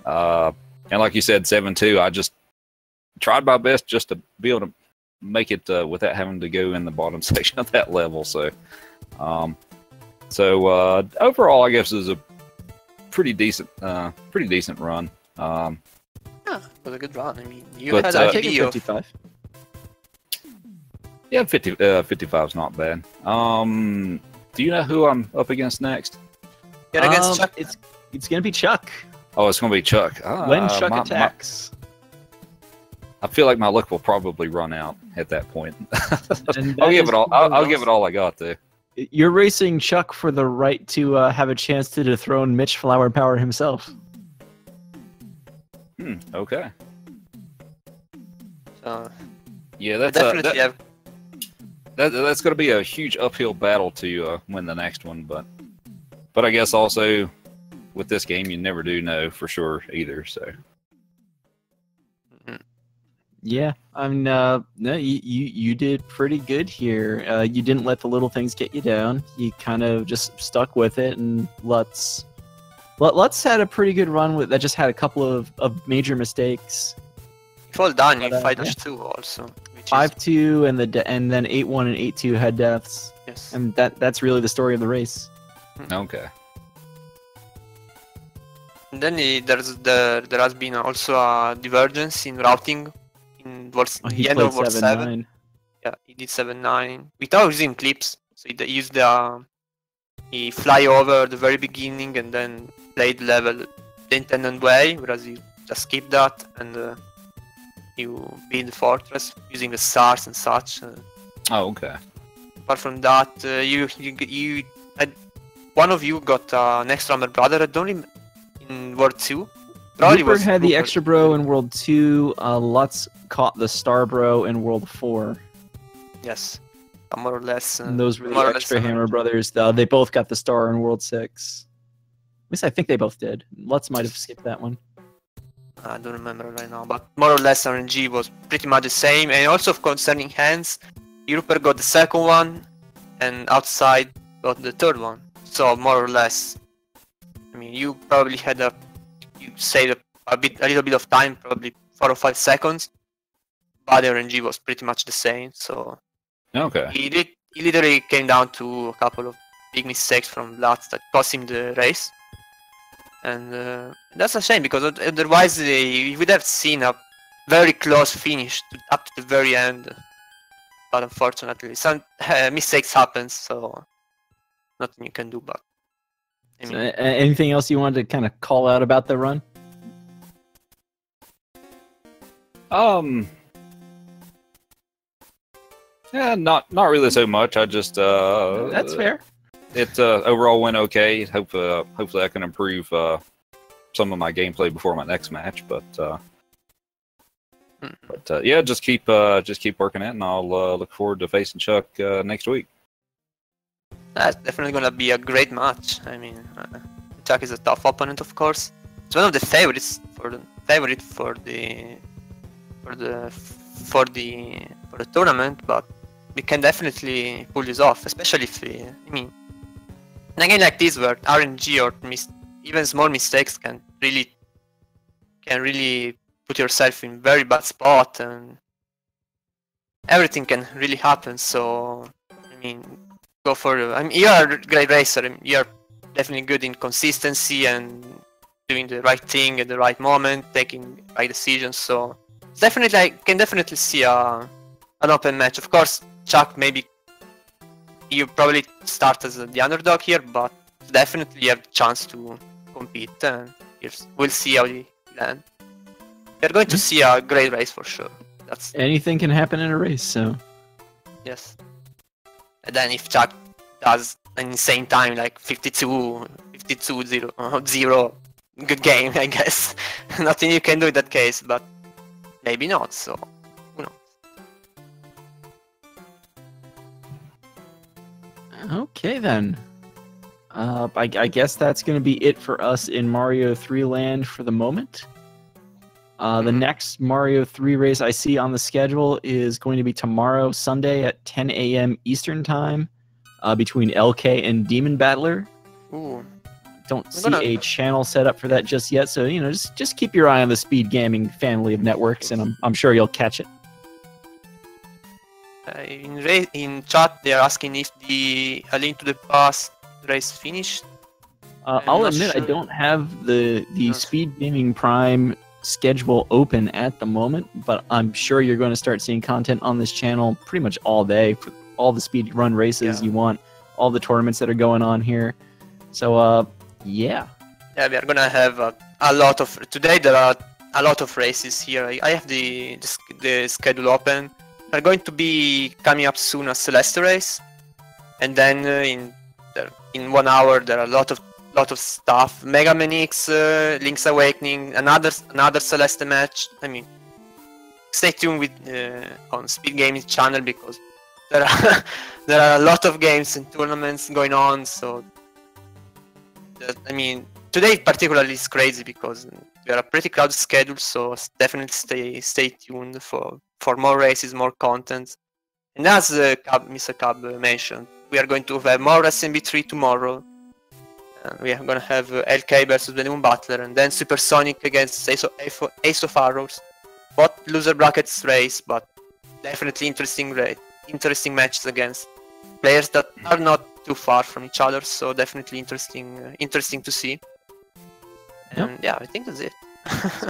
and like you said, 7-2, I just tried my best just to be able to make it without having to go in the bottom section of that level. So overall, I guess it was a pretty decent run. Yeah, it was a good run. I mean, you had a 55. Yeah, 55 is not bad. Do you know who I'm up against next? Yeah, against Chuck. It's gonna be Chuck. Oh, it's gonna be Chuck. When Chuck attacks. I feel like my luck will probably run out at that point. I'll give it all I got there. You're racing Chuck for the right to have a chance to dethrone Mitch Flower Power himself. Okay. Yeah, that's going to be a huge uphill battle to win the next one, but I guess also with this game you never do know for sure either. So. Yeah, no, you did pretty good here. You didn't let the little things get you down. You kind of just stuck with it, and Lutz had a pretty good run with that. Just had a couple of major mistakes. Well done, you 5-2 also. 5-2 and then 8-1 and 8-2 had deaths. Yes. And that's really the story of the race. Okay. And then there has been also a divergence in routing in the end of World 7. Yeah, he did 7-9 without using clips. So he used he fly over the very beginning and then played level the intended way, whereas you just skip that and you build the fortress using the stars and such. Oh, okay. Apart from that, you had one of you got an extra armor brother. I don't remember in World 2. Probably Rupert was had the Rupert. extra bro in World 2. Lutz caught the star bro in World 4. Yes, more or less. And those were more the or less extra similar. Hammer brothers. They both got the star in World 6. At least I think they both did. Lutz might have skipped that one. I don't remember right now, but more or less RNG was pretty much the same. And also concerning hands, Rupert got the second one, and outside got the third one. So more or less, I mean, you probably had you saved a little bit of time, probably 4 or 5 seconds, but the RNG was pretty much the same. So Okay. he literally came down to a couple of big mistakes from Lutz that cost him the race. And that's a shame, because otherwise we would have seen a very close finish up to the very end. But unfortunately, some mistakes happen, so nothing you can do. But I mean, Anything else you wanted to kind of call out about the run? Yeah, not really so much. I just That's fair. It overall went okay. Hopefully I can improve some of my gameplay before my next match. But yeah, just keep working it, and I'll look forward to facing Chuck next week. that's definitely gonna be a great match. I mean, Chuck is a tough opponent, of course. It's one of the favorites for the tournament, but we can definitely pull this off, especially if I mean, in a game like this where RNG or even small mistakes can really put yourself in very bad spot, and everything can really happen. So I mean, go for it. I mean, you are a great racer. I mean, you are definitely good in consistency and doing the right thing at the right moment, taking right decisions. So definitely, I can definitely see an open match. Of course, Chuck, maybe you probably start as the underdog here, but definitely you have the chance to compete, and we'll see how you land. You're going to see a great race for sure. That's Anything can happen in a race, so yes. And then if Chuck does an insane time like 52, 0, good game, I guess. Nothing you can do in that case, but maybe not, so who knows. Okay then. I guess that's going to be it for us in Mario 3 land for the moment. The next Mario 3 race I see on the schedule is going to be tomorrow, Sunday at 10 a.m. Eastern Time, between LK and Demon Battler. Ooh. Don't see a channel set up for that just yet, so just keep your eye on the Speed Gaming family of networks, and I'm sure you'll catch it. In chat, they're asking if the A Link to the Past race finished. I'll admit I don't have the Speed Gaming Prime schedule open at the moment, but I'm sure you're going to start seeing content on this channel pretty much all day for all the speed run races you want, all the tournaments that are going on here. So yeah, we are gonna have a lot of today. There are a lot of races here. I have the schedule open. Are going to be coming up soon a Celeste race, and then in 1 hour there are a lot of stuff. Mega Man X, Link's Awakening, another Celeste match. I mean, stay tuned with on Speed Gaming channel, because there are a lot of games and tournaments going on. So I mean, today particularly is crazy because we are a pretty crowded schedule. So definitely stay tuned for more races, more content. And as Mr. Cub mentioned, we are going to have more SMB3 tomorrow. We are going to have LK versus Demon Battler, and then Supersonic against Ace of Arrows. Both loser brackets race, but definitely interesting matches against players that are not too far from each other. So definitely interesting to see. And yeah, I think that's it.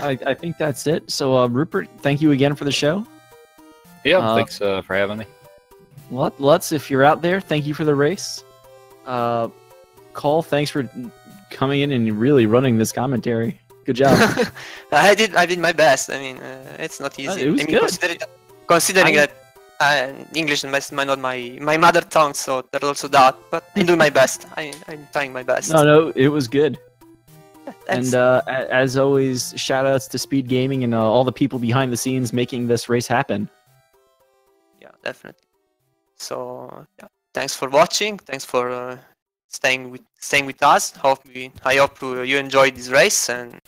I think that's it. So Rupert, thank you again for the show. Yeah, thanks for having me. Lutz, if you're out there, thank you for the race. Cole, thanks for coming in and really running this commentary. Good job. I did my best. I mean, it's not easy. It was good. Considering that English is not my mother tongue, so there's also that. But I'm doing my best. I'm trying my best. No, it was good. Thanks. And as always, shout outs to Speed Gaming and all the people behind the scenes making this race happen. Yeah, definitely. So yeah, thanks for watching. Thanks for staying with us. I hope you enjoyed this race, and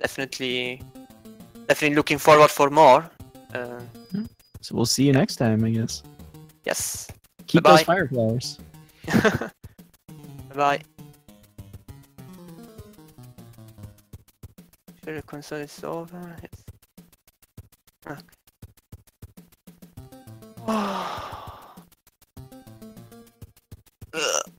definitely looking forward for more. So we'll see you next time, I guess. Yes. Keep Bye-bye. those fire flowers. Bye. Sure, the console is over. Yes. Okay.